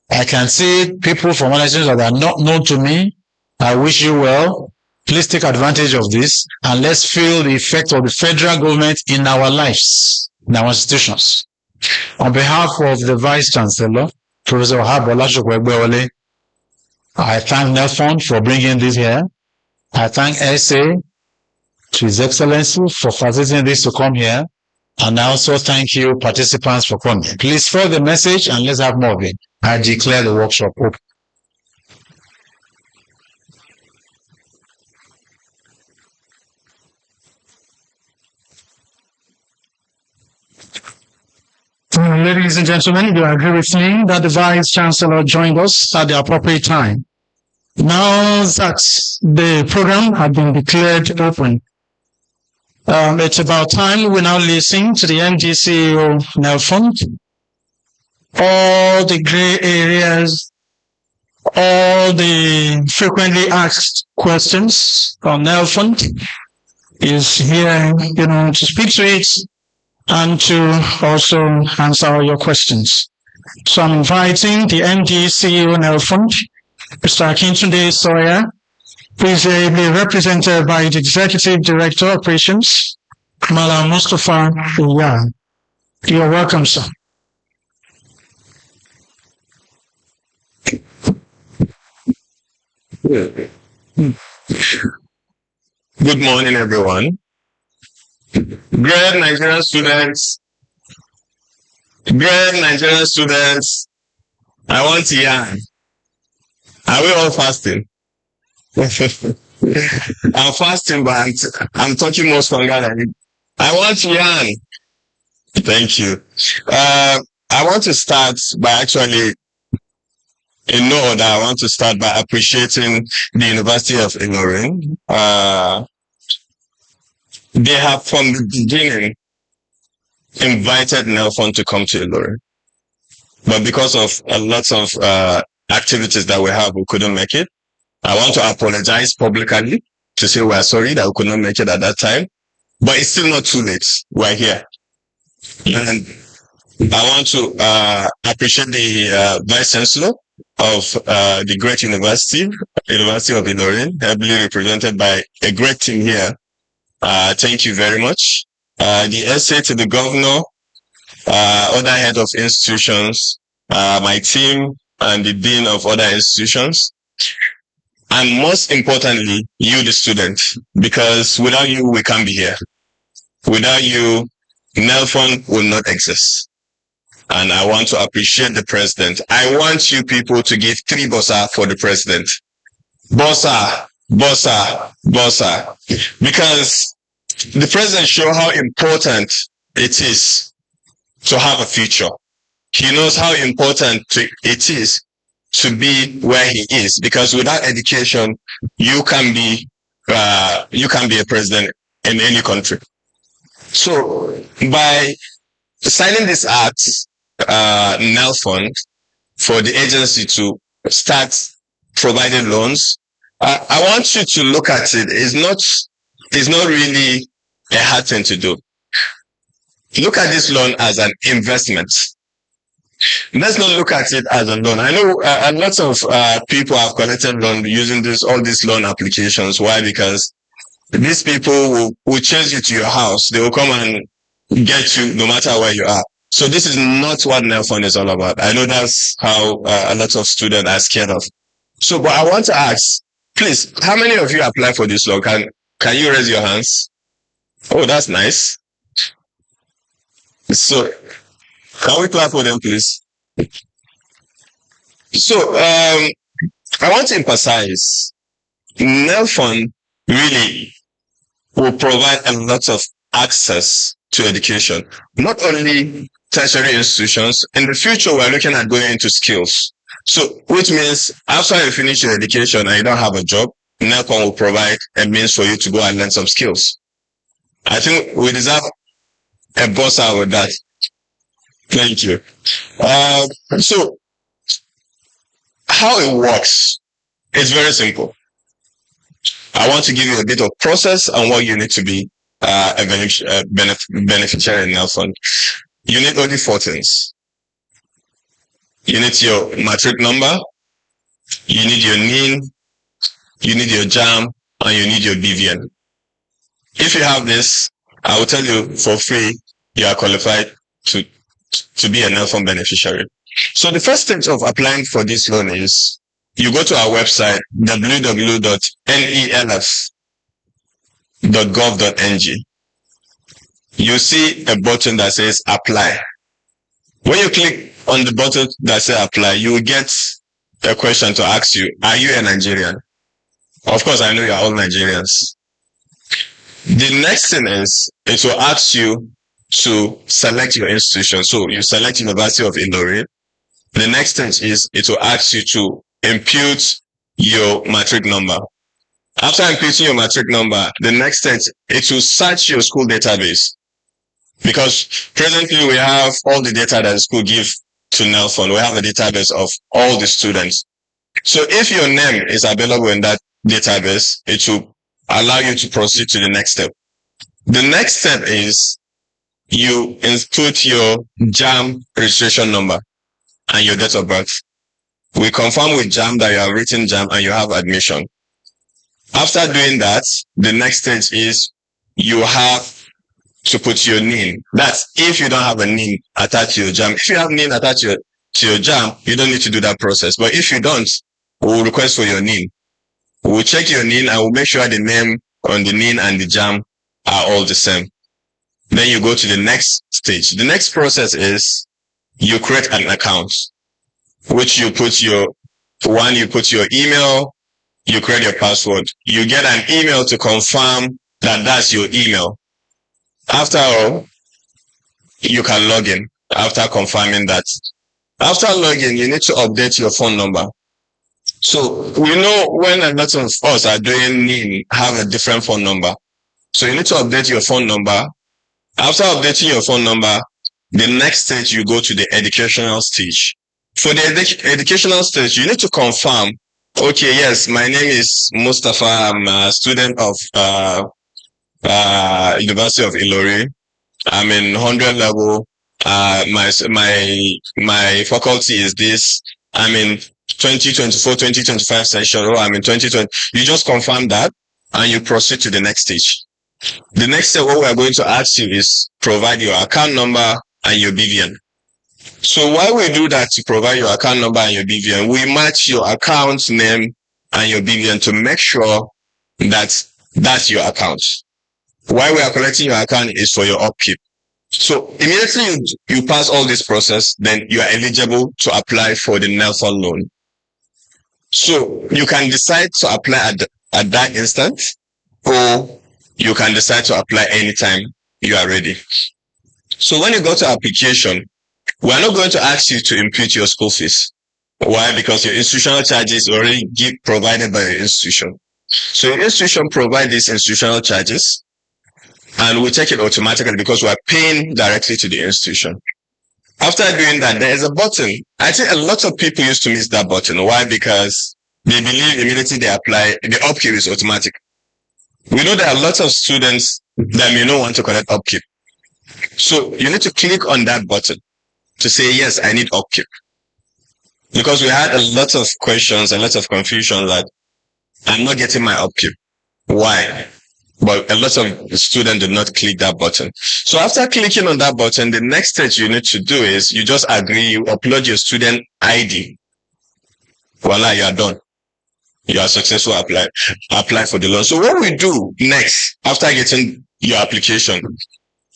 I can see people from other institutions that are not known to me, I wish you well. Please take advantage of this and let's feel the effect of the federal government in our lives, in our institutions. On behalf of the Vice-Chancellor, Professor WAHAB EGBEWOLE, I thank NELFund for bringing this here. I thank SA to His Excellency for facilitating this to come here. And I also thank you participants for coming. Please follow the message and let's have more of it. I declare the workshop open. Ladies and gentlemen, you agree with me that the Vice-Chancellor joined us at the appropriate time. Now that the program had been declared open, it's about time we now listen to the MD CEO NELFund. All the gray areas, all the frequently asked questions on NELFund is here, to speak to it and to also answer all your questions. So I'm inviting the MD CEO NELFund, Mr. AKINTUNDE SAWYERR, who is ably represented by the Executive Director of Operations, Malam Mustafa Iyar. You're welcome, sir. Good morning, everyone. Great Nigerian students, I want to yarn. Are we all fasting? I'm fasting, but I'm talking more stronger than you. I want to yarn. Thank you. I want to start by actually, in no order, I want to start by appreciating the University of Ilorin. They have from the beginning invited NELFund to come to Ilorin. But because of a lot of activities that we have, we couldn't make it. I want to apologize publicly to say we're sorry that we could not make it at that time. But it's still not too late. We're here. And I want to appreciate the Vice-Chancellor of the great University of Ilorin, heavily represented by a great team here. Thank you very much. The SA to the governor, other head of institutions, my team, and the dean of other institutions. And most importantly, you, the student, because without you, we can't be here. Without you, NELFund will not exist. And I want to appreciate the president. I want you people to give 3 bossa for the president. Bossa, bossa, bossa. Because the president shows how important it is to have a future. He knows how important it is to be where he is, because without education, you can be a president in any country. So by signing this act, NELFund, for the agency to start providing loans, I want you to look at it. It's not really a hard thing to do. Look at this loan as an investment. Let's not look at it as a loan. I know a lot of people have collected loan using all these loan applications. Why? Because these people will chase you to your house. They will come and get you no matter where you are. So this is not what NELFund is all about. I know that's how a lot of students are scared of. So, but I want to ask, please, how many of you apply for this loan? Can you raise your hands? Oh, that's nice. So, can we clap for them, please? So, I want to emphasize, NELFund really will provide a lot of access to education, not only tertiary institutions. In the future, we're looking at going into skills. So, which means after you finish your education and you don't have a job, NELFund will provide a means for you to go and learn some skills. I think we deserve a boss out with that. Thank you. So, how it works is very simple. I want to give you a bit of process on what you need to be a beneficiary in NELFund. You need only 4 things. You need your matric number, you need your NIN, you need your JAM, and you need your BVN. If you have this, I will tell you for free, you are qualified to be a NELFund beneficiary. So the first stage of applying for this loan is you go to our website, www.nelf.gov.ng. You see a button that says apply. When you click on the button that says apply, you will get a question to ask you, are you a Nigerian? Of course, I know you are all Nigerians. The next thing is, it will ask you to select your institution. So you select University of Ilorin. The next thing is, it will ask you to impute your matric number. After imputing your matric number, the next thing, it will search your school database. Because presently we have all the data that the school give to NELFund. We have a database of all the students. So if your name is available in that database, it will allow you to proceed to the next step. The next step is you input your JAM registration number and your date of birth. We confirm with JAM that you have written JAM and you have admission. After doing that, the next stage is you have to put your NIN. That's if you don't have a NIN attached to your JAM. If you have NIN attached to your JAM, you don't need to do that process. But if you don't, we'll request for your NIN. We'll check your NIN and we'll make sure the name on the NIN and the JAM are all the same. Then you go to the next stage. The next process is you create an account, which you put your email, you create your password. You get an email to confirm that that's your email. After all, you can log in after confirming that. After login, you need to update your phone number. So we know when a lot of us are doing NIN have a different phone number. So you need to update your phone number. After updating your phone number, the next stage you go to the educational stage. For the educational stage, you need to confirm, okay, yes, my name is Mustafa, I'm a student of University of Ilorin. I'm in 100 level. My faculty is this. I'm in 2024, 2025 session, or I'm in 2020. You just confirm that and you proceed to the next stage. The next step, what we are going to ask you is provide your account number and your BVN. So while we do that to provide your account number and your BVN, we match your account name and your BVN to make sure that that's your account. Why we are collecting your account is for your upkeep. So immediately you pass all this process, then you are eligible to apply for the NELFund loan. So you can decide to apply at that instant, or you can decide to apply anytime you are ready. So when you go to application, we are not going to ask you to impute your school fees. Why? Because your institutional charges are already provided by your institution. So your institution provides these institutional charges, and we take it automatically because we are paying directly to the institution. After doing that, there is a button. I think a lot of people used to miss that button. Why? Because they believe immediately they apply, the upkeep is automatic. We know there are lots of students that may not want to collect upkeep. So you need to click on that button to say, yes, I need upkeep. Because we had a lot of questions, a lot of confusion that I'm not getting my upkeep. Why? But a lot of students did not click that button. So after clicking on that button, the next stage you need to do is you just agree, you upload your student ID. Voila, you are done. You are successful, apply for the loan. So what we do next after getting your application,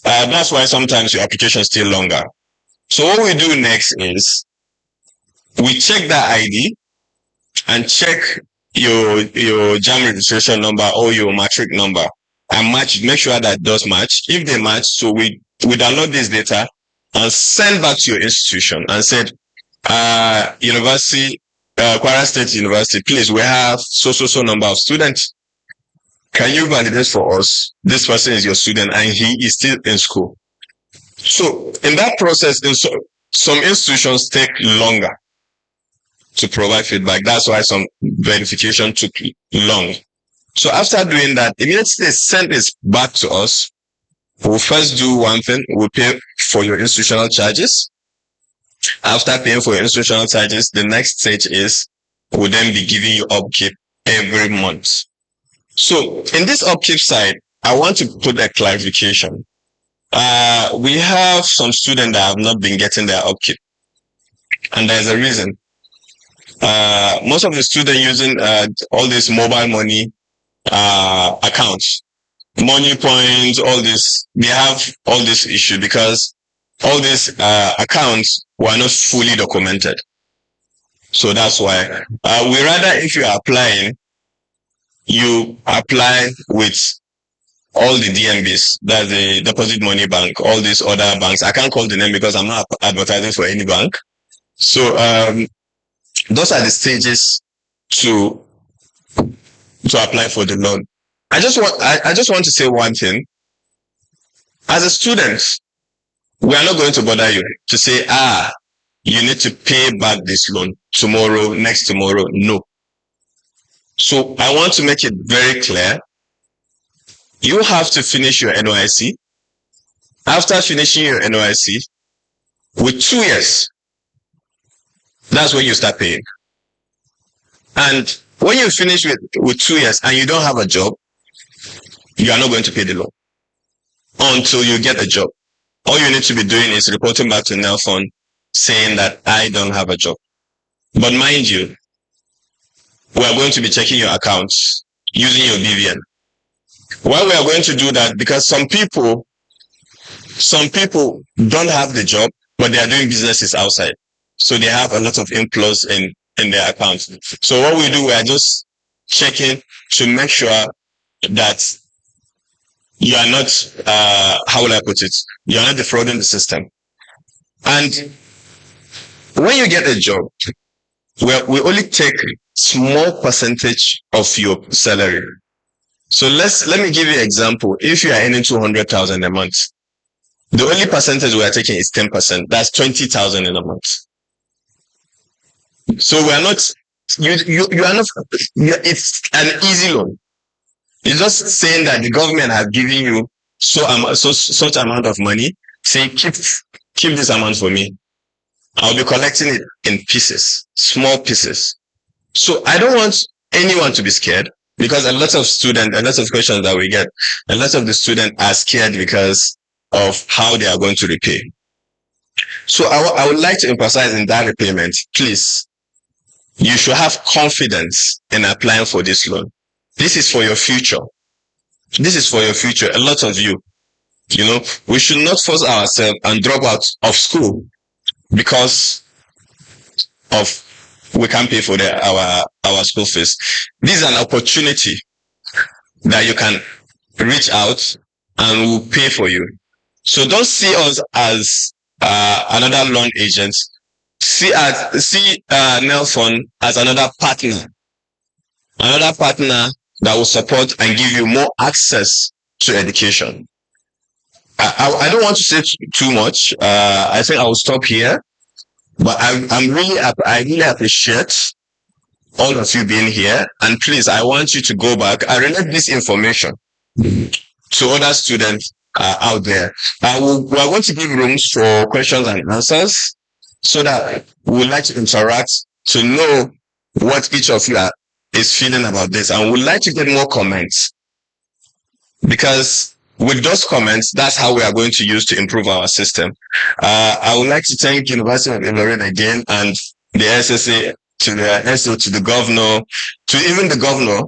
that's why sometimes your application is still longer. So what we do next is we check that ID and check your JAM registration number or your matric number and make sure that does match. If they match, so we download this data and send back to your institution and said, KWARA State University, please, we have so number of students. Can you validate for us? This person is your student and he is still in school. So in that process, some institutions take longer to provide feedback. That's why some verification took long. So after doing that, immediately they send this back to us. We'll first do one thing. We'll pay for your institutional charges. After paying for your institutional charges, the next stage is we'll then be giving you upkeep every month. So in this upkeep side, I want to put a clarification. We have some students that have not been getting their upkeep, and there's a reason. Most of the students using all this mobile money accounts, money points, all this, they have all this issue because all these accounts were not fully documented. So that's why we rather, if you are applying, you apply with all the DMBs, that's the deposit money bank, all these other banks. I can't call the name because I'm not advertising for any bank. So those are the stages to apply for the loan. I just want to say one thing. As a student, we are not going to bother you to say, you need to pay back this loan tomorrow, next tomorrow. No. So I want to make it very clear. You have to finish your NYC. After finishing your NYC, with 2 years, that's when you start paying. And when you finish with 2 years and you don't have a job, you are not going to pay the loan until you get a job. All you need to be doing is reporting back to NELFund saying that I don't have a job. But mind you, we are going to be checking your accounts using your BVN. Why we are going to do that? Because some people don't have the job, but they are doing businesses outside. So they have a lot of inflows in their accounts. So what we do, we are just checking to make sure that you are not, how will I put it? You are not defrauding the system. And when you get a job, we only take small percentage of your salary. So let me give you an example. If you are earning 200,000 a month, the only percentage we are taking is 10%. That's 20,000 in a month. So we are not, you are not, it's an easy loan. It's just saying that the government has given you such amount of money, saying keep this amount for me. I'll be collecting it in pieces, small pieces. So I don't want anyone to be scared, because a lot of questions that we get, a lot of the students are scared because of how they are going to repay. So I would like to emphasize in that repayment, please, you should have confidence in applying for this loan. This is for your future. This is for your future. A lot of you, we should not force ourselves and drop out of school because of we can't pay for our school fees. This is an opportunity that you can reach out and we'll pay for you. So don't see us as another loan agent. See NELFund as another partner that will support and give you more access to education. I don't want to say too much. I think I will stop here. But I really appreciate all of you being here. And please, I want you to go back and relate this information to other students out there. We are going to give rooms for questions and answers so that we would like to interact to know what each of you is feeling about this. And we would like to get more comments, because with those comments, that's how we are going to use to improve our system. I would like to thank University of Ilorin again, and the SSA, to the SO, to the governor, to even the governor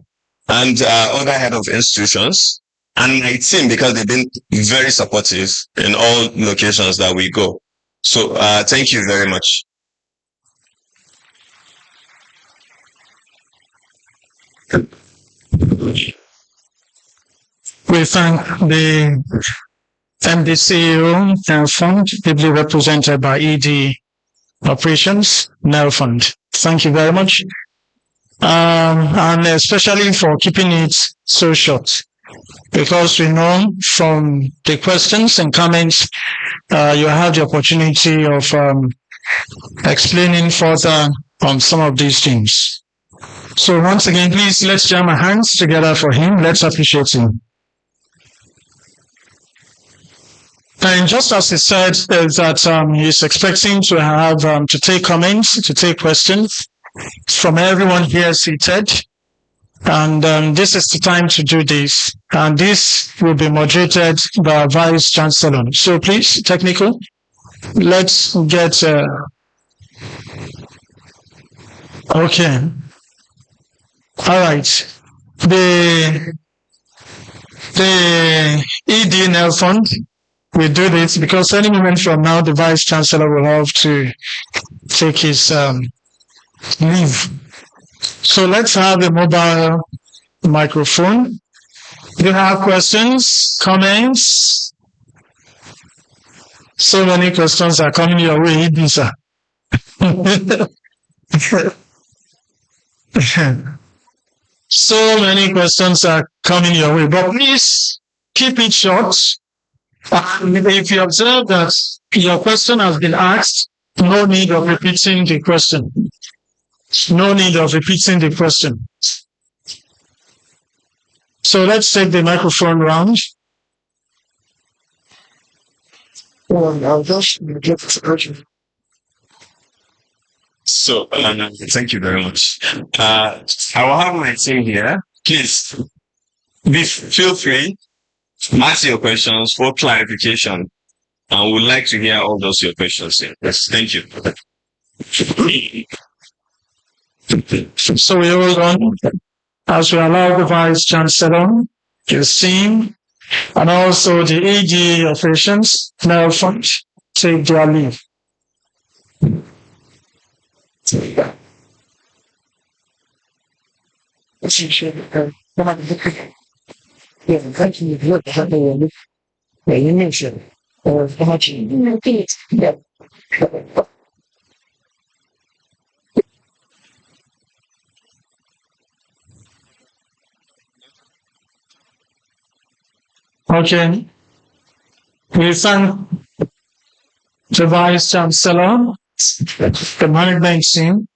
and other head of institutions, and my team, because they've been very supportive in all locations that we go. So thank you very much. We thank the MDCEO NELFund, ably represented by ED Operations NELFund. Thank you very much. And especially for keeping it so short, because we know from the questions and comments, you have the opportunity of explaining further on some of these things. So once again, please, let's jam our hands together for him. Let's appreciate him. And just as he said, is that he's expecting to have to take comments, to take questions from everyone here seated. And this is the time to do this. And this will be moderated by Vice-Chancellor. So please, technical, let's get... okay. All right. The NELFund will do this because any moment from now, the Vice-Chancellor will have to take his leave. So let's have a mobile microphone. Do you have questions, comments? So many questions are coming your way, Lisa. So many questions are coming your way, but please keep it short. If you observe that your question has been asked, no need of repeating the question. No need of repeating the question. So let's take the microphone round. I'll just get the question. So, thank you very much. I will have my team here. Please, feel free to ask your questions for clarification. I would like to hear all those your questions here. Yes, thank you. So we hold on as we allow the Vice-Chancellor, the SEAM, and also the AG officials, NELFund, take their leave. Okay. We thank the Vice-Chancellor, the management team.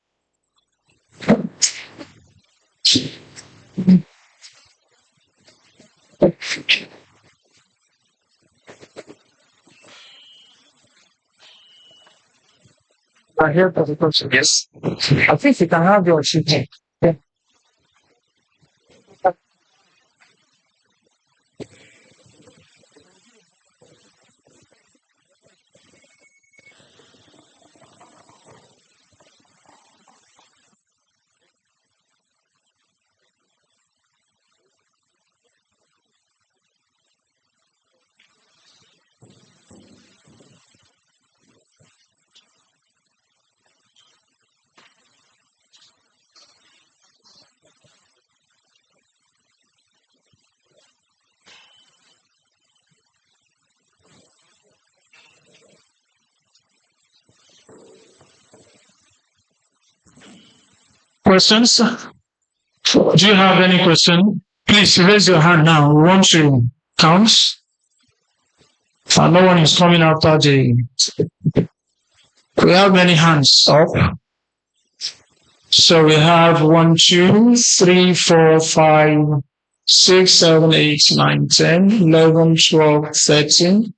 I hear the question. Yes. I think you can have your sheet. Yeah. Questions? Do you have any question? Please raise your hand now. We want to count. And no one is coming after the... We have many hands up. So we have 1, 2, 3, 4, 5, 6, 7, 8, 9, 10, 11, 12, 13,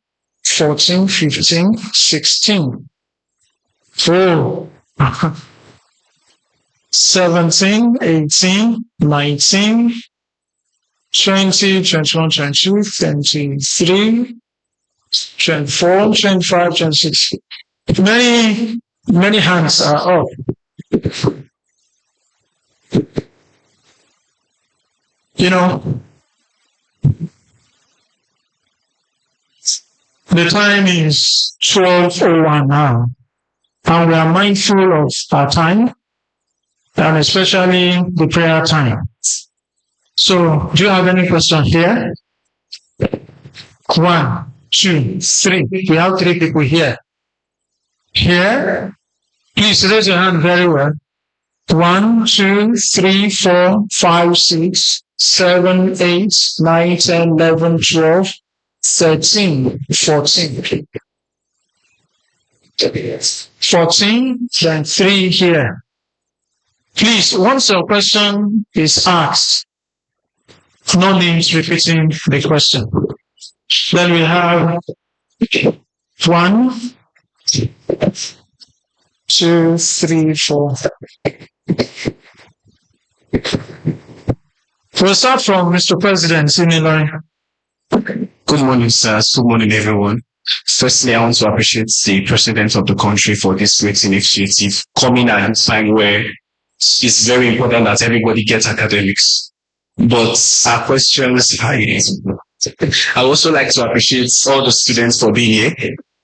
14, 15, 16. 4. 17, 18, 19, 20, 21, 22, 23, 24, 25, 26. Many hands are up. You know, the time is 12:01 now, and we are mindful of our time, and especially the prayer time. So, do you have any question here? 1, 2, 3. We have 3 people here. Here, please raise your hand very well. 1, 2, 3, 4, 5, 6, 7, 8, 9, 10, 11, 12, 13, 14. 14, then 3 here. Please, once your question is asked, no names repeating the question. Then we have 1, 2, 3, 4. We'll start from Mr. President in Ilorin. Good morning, sir. Good morning, everyone. Firstly, I want to appreciate the President of the country for this great initiative coming at a time where it's very important that everybody gets academics. But our questions are I also like to appreciate all the students for being here,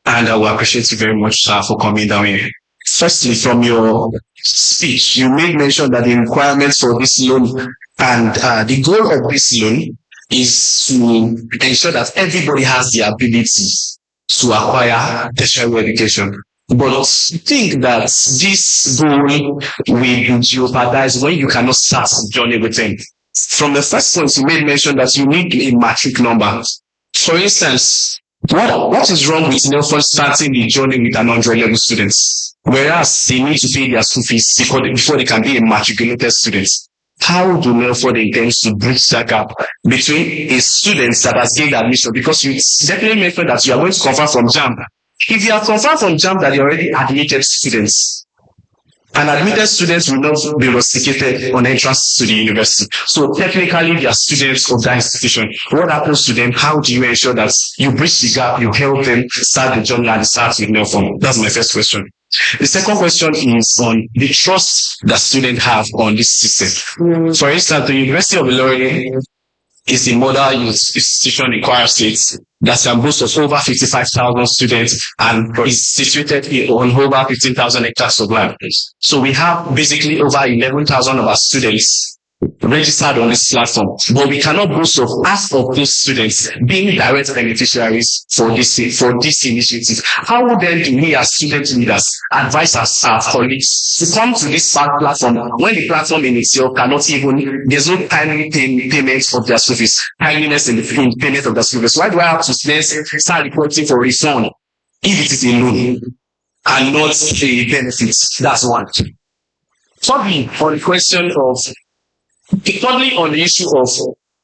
and I will appreciate you very much, sir, for coming down here. Firstly, from your speech, you made mention that the requirements for this loan and the goal of this loan is to ensure that everybody has the ability to acquire tertiary education. But I think that this goal will jeopardize when you cannot start the journey with them. From the first point, you made mention that you need a matric number. For instance, what is wrong with NELFund starting the journey with an 100-level students, whereas they need to pay their school fees before they can be a matriculated student? How do NELFund intend to bridge that gap between a student that has gained admission? Because you definitely mentioned that you are going to confirm from JAMB. If you are confirmed from JAMB that you are already admitted students, and admitted students will not be rusticated on entrance to the university. So technically, they are students of that institution. What happens to them? How do you ensure that you bridge the gap, you help them start the journey and start with NELFund? That's my first question. The second question is on the trust that students have on this system. For instance, the University of Ilorin is the model institution in KWARA State that can boast of over 55,000 students and is situated on over 15,000 hectares of land. So we have basically over 11,000 of our students registered on this platform, but we cannot boast of half of those students being direct beneficiaries for this initiative. How then do we as student leaders advise our colleagues to come to this platform when the platform in itself cannot even, there's no timely payment of their school fees, timeliness in the payment of their school fees? Why do I have to start reporting for refund if it is a loan and not a benefit? That's one. Thirdly, on the question of Thirdly, on the issue of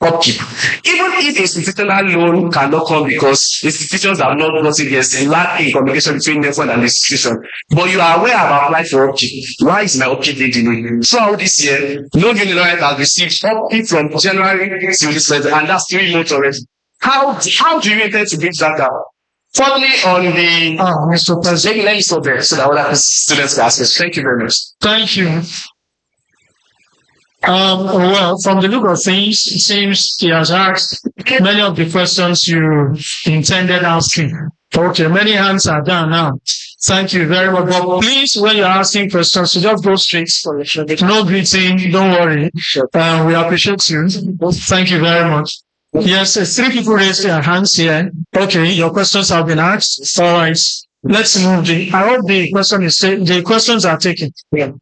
upkeep, even if institutional loan cannot come because institutions have not gotten there's a lack in communication between NELFund and the institution, but you are aware about applying for upkeep. Why is my upkeep delayed? Throughout this year, no Ilorin has received upkeep from January to this letter, and that's 3 months already. How do you intend to bridge that gap? Finally, on the Mr. President. let me stop there so that other students can ask us. Thank you very much. Thank you. Well, from the look of things, it seems he has asked many of the questions you intended asking. Okay, many hands are down now. Thank you very much. But please, when you're asking questions, you just go straight. No greeting, don't worry. We appreciate you. Thank you very much. Yes, 3 people raised their hands here. Okay, your questions have been asked. All right. Let's move. I hope the questions are taken.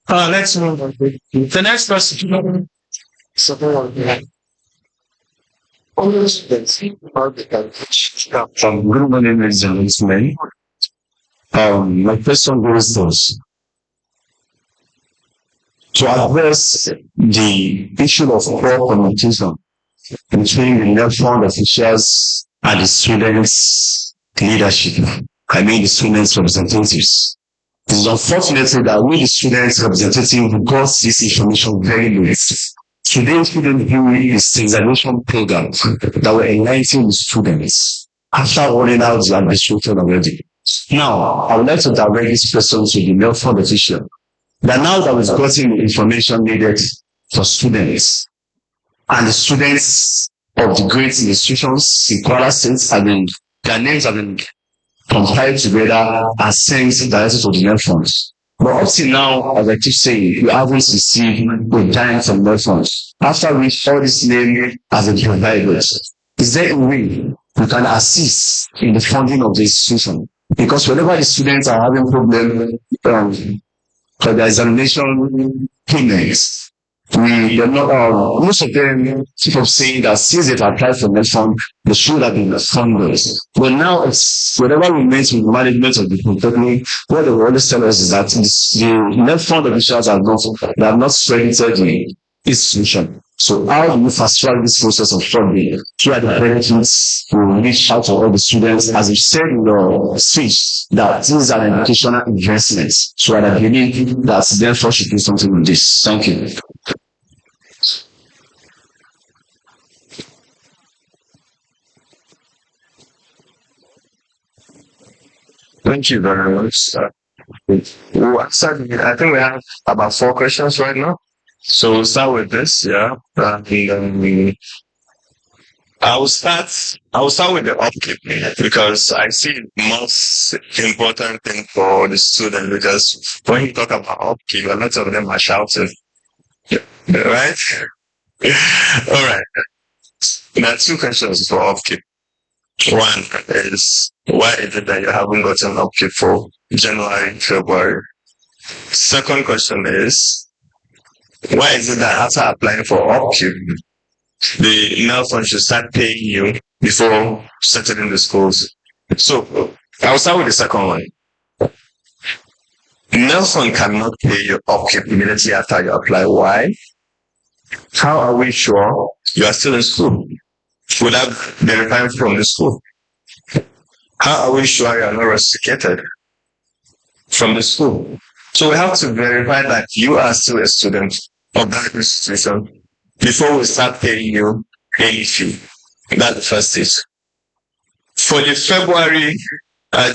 Let's move. The next question. Good morning, ladies and gentlemen. My question goes thus. To address the issue of poor communication between the NELFund officials and the students' leadership, I mean the students' representatives. It is unfortunately that we, the students' representatives, got this information very late. Today, students do the sensitization program that were enlightening the students after rolling out the administration already. Now, I would like to direct this question to the NELFund official. That now that we've gotten the information needed for students, and the students of the great institutions in KWARA State, I mean, their names have been compiled together and sent directly to the NELFund. But up till now, as I keep saying, we haven't received a dime from NELFund. After which all this name has been provided, is there a way we can assist in the funding of the institution? Because whenever the students are having problems for their examination payments, most of them keep on saying that since they've applied for NELFund, they should have been funded. But now, whenever we meet with the management of the company, what they will always tell us is that the NELFund officials have not credited the institution. So how do you fast track this process of funding? Here are the benefits to reach out to all the students, as you said in your speech, that this is an educational investment. So I believe that therefore should do something with this. Thank you. Thank you very much. I think we have about 4 questions right now. So we'll start with this, yeah. I'll start with the upkeep because I see the most important thing for the student, because when you talk about upkeep, a lot of them are shouting. Right? All right. There are 2 questions for upkeep. One is, why is it that you haven't gotten upkeep for January, February? Second question is, why is it that after applying for upkeep, the NELFund should start paying you before settling the schools? So I'll start with the second one. NELFund cannot pay you upkeep immediately after you apply. Why? How are we sure you are still in school without verifying from the school? How are we sure you are not rusticated from the school? So we have to verify that you are still a student of that institution before we start paying you any fee. That's the first stage. For the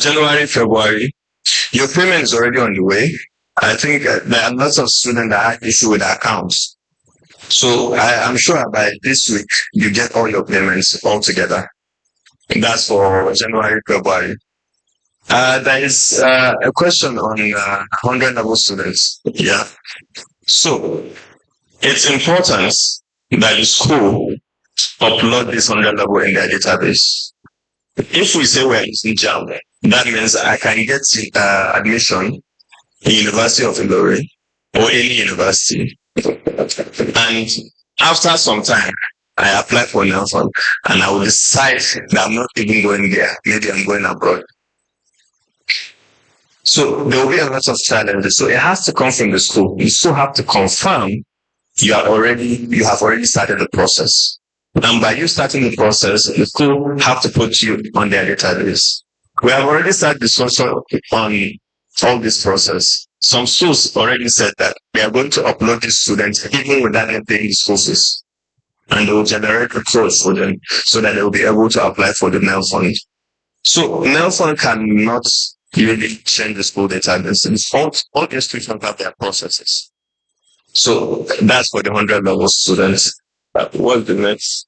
January, February, your payment is already on the way. I think there are lots of students that have issue with accounts. So I'm sure by this week, you get all your payments all together. That's for January, February. There is a question on 100 level students. Yeah. So it's important that the school upload this 100 level in their database. If we say we're using JAM, that means I can get admission in University of Ilorin or any university. And after some time, I apply for NELFund and I will decide that I'm not even going there. Maybe I'm going abroad. So there will be a lot of challenges. So it has to come from the school. You still have to confirm you have already started the process. And by you starting the process, the school have to put you on their database. We have already started discussion on all this process. Some schools already said that they are going to upload these students even without them paying the school fees. And they will generate a code for them so that they will be able to apply for the NELFund. So NELFund cannot really change the school database. All institutions have their processes. So that's for the 100 level students. What's the next?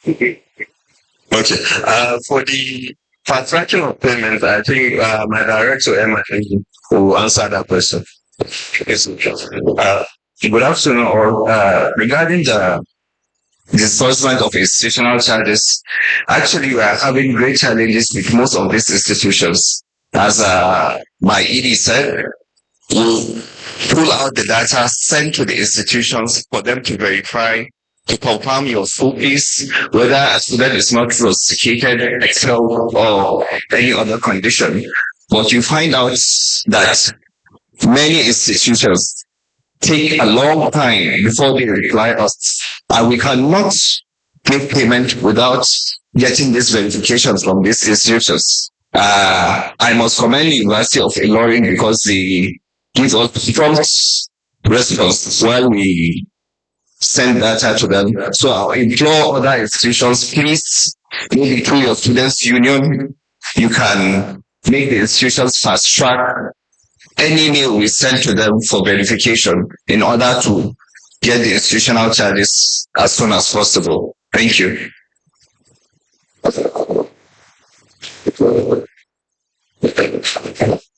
Okay. For the fast tracking of payments, I think my director Emma will answer that question. Good afternoon, all. Regarding the disbursement of institutional charges, actually we are having great challenges with most of these institutions. As my ED said, we pull out the data sent to the institutions for them to verify, to confirm your school fees, whether a student is not rusticated, expelled, or any other condition. But you find out that many institutions take a long time before they reply us, and we cannot make payment without getting these verifications from these institutions. I must commend the University of Ilorin because they give us prompt response while we send data to them. So I'll implore other institutions, please, maybe through your students' union, you can make the institutions fast track any mail we send to them for verification in order to get the institutional charges as soon as possible. Thank you.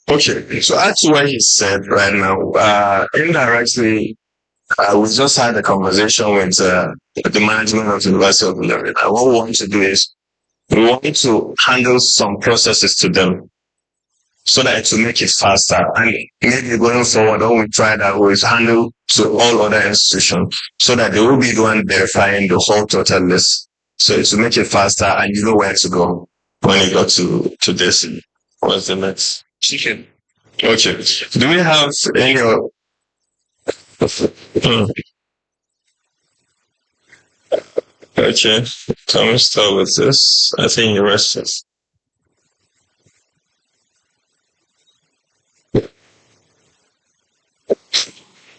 Okay, so as to what he said right now, indirectly, we just had a conversation with the management of the University of Ilorin. What we want to do is we want to handle some processes to them so that it will make it faster. And maybe going forward, when we try that, we'll handle to all other institutions so that they will be the one verifying the whole total list. So it will make it faster and you know where to go when you go to this. What's the next? Chicken. Okay. Do we have any? Okay. Can we start with this? I think the rest is.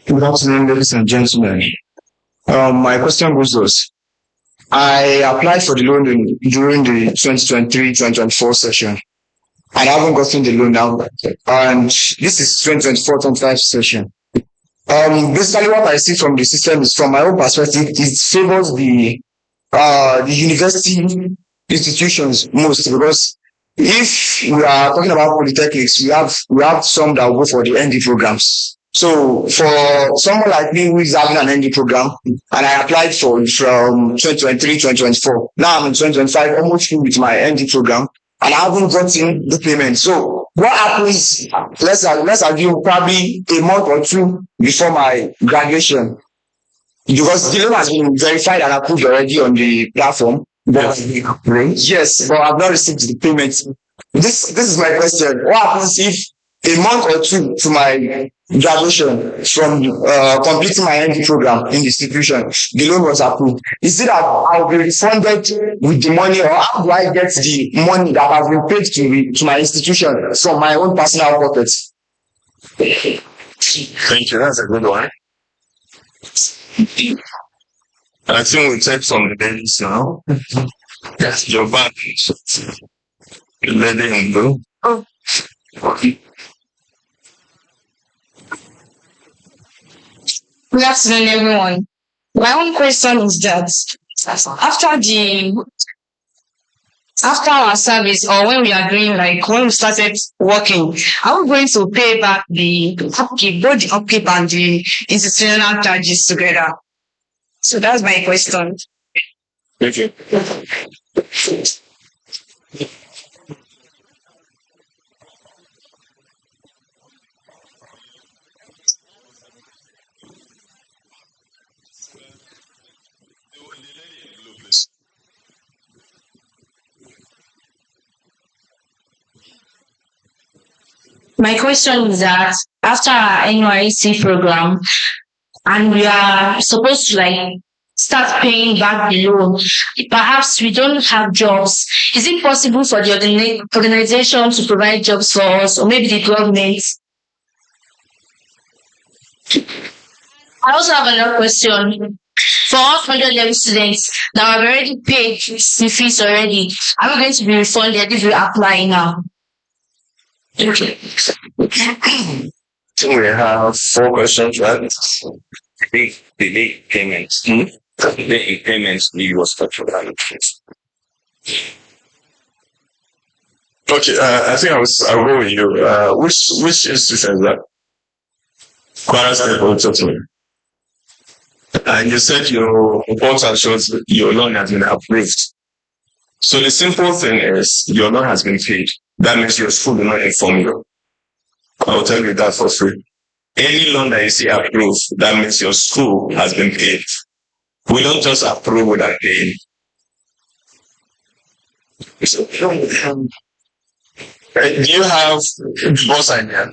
Good afternoon, ladies and gentlemen. My question goes thus. I applied for the loan during the 2023-2024 session, and I haven't gotten the loan now. And this is 2024-25 session. Basically, what I see from the system is, from my own perspective, it favors the university institutions most, because if we are talking about polytechnics, we have some that will go for the ND programs. So for someone like me who is having an ND program, and I applied for from 2023-2024, now I'm in 2025, almost through with my ND program, and I haven't gotten the payment. So what happens? Let's assume probably a month or two before my graduation, because the loan has been verified and approved already on the platform. But yes, but I've not received the payment. This is my question. What happens if a month or two to my graduation from completing my ND program in the institution, the loan was approved? Is it that I'll be refunded with the money, or how do I get the money that has been paid to my institution from my own personal pocket? Thank you. That's a good one. I think we'll take some days now. Yes, your back. Let him go. Oh. Good afternoon, everyone. My own question is that after our service, or when we are doing, like when we started working, are we going to pay back the upkeep, both the upkeep and the institutional charges together? So that's my question. Thank you. My question is that after our NYC program, and we are supposed to like start paying back the loan, perhaps we don't have jobs. Is it possible for the organization to provide jobs for us, or maybe the government? I also have another question. For us 100-level students that have already paid the fees already, are we going to be refunded if we apply now? Okay. So we have 4 questions, right? The late payments. The late payments we was touched on. Okay, I think I'll go with you. Which institution is that? KWARA State Polytechnic. And you said your report shows your loan has been approved. So the simple thing is your loan has been paid. That means your school will not inform you. I'll tell you that for free. Any loan that you see approved, that means your school has been paid. We don't just approve without paying. So, do you have the boss idea?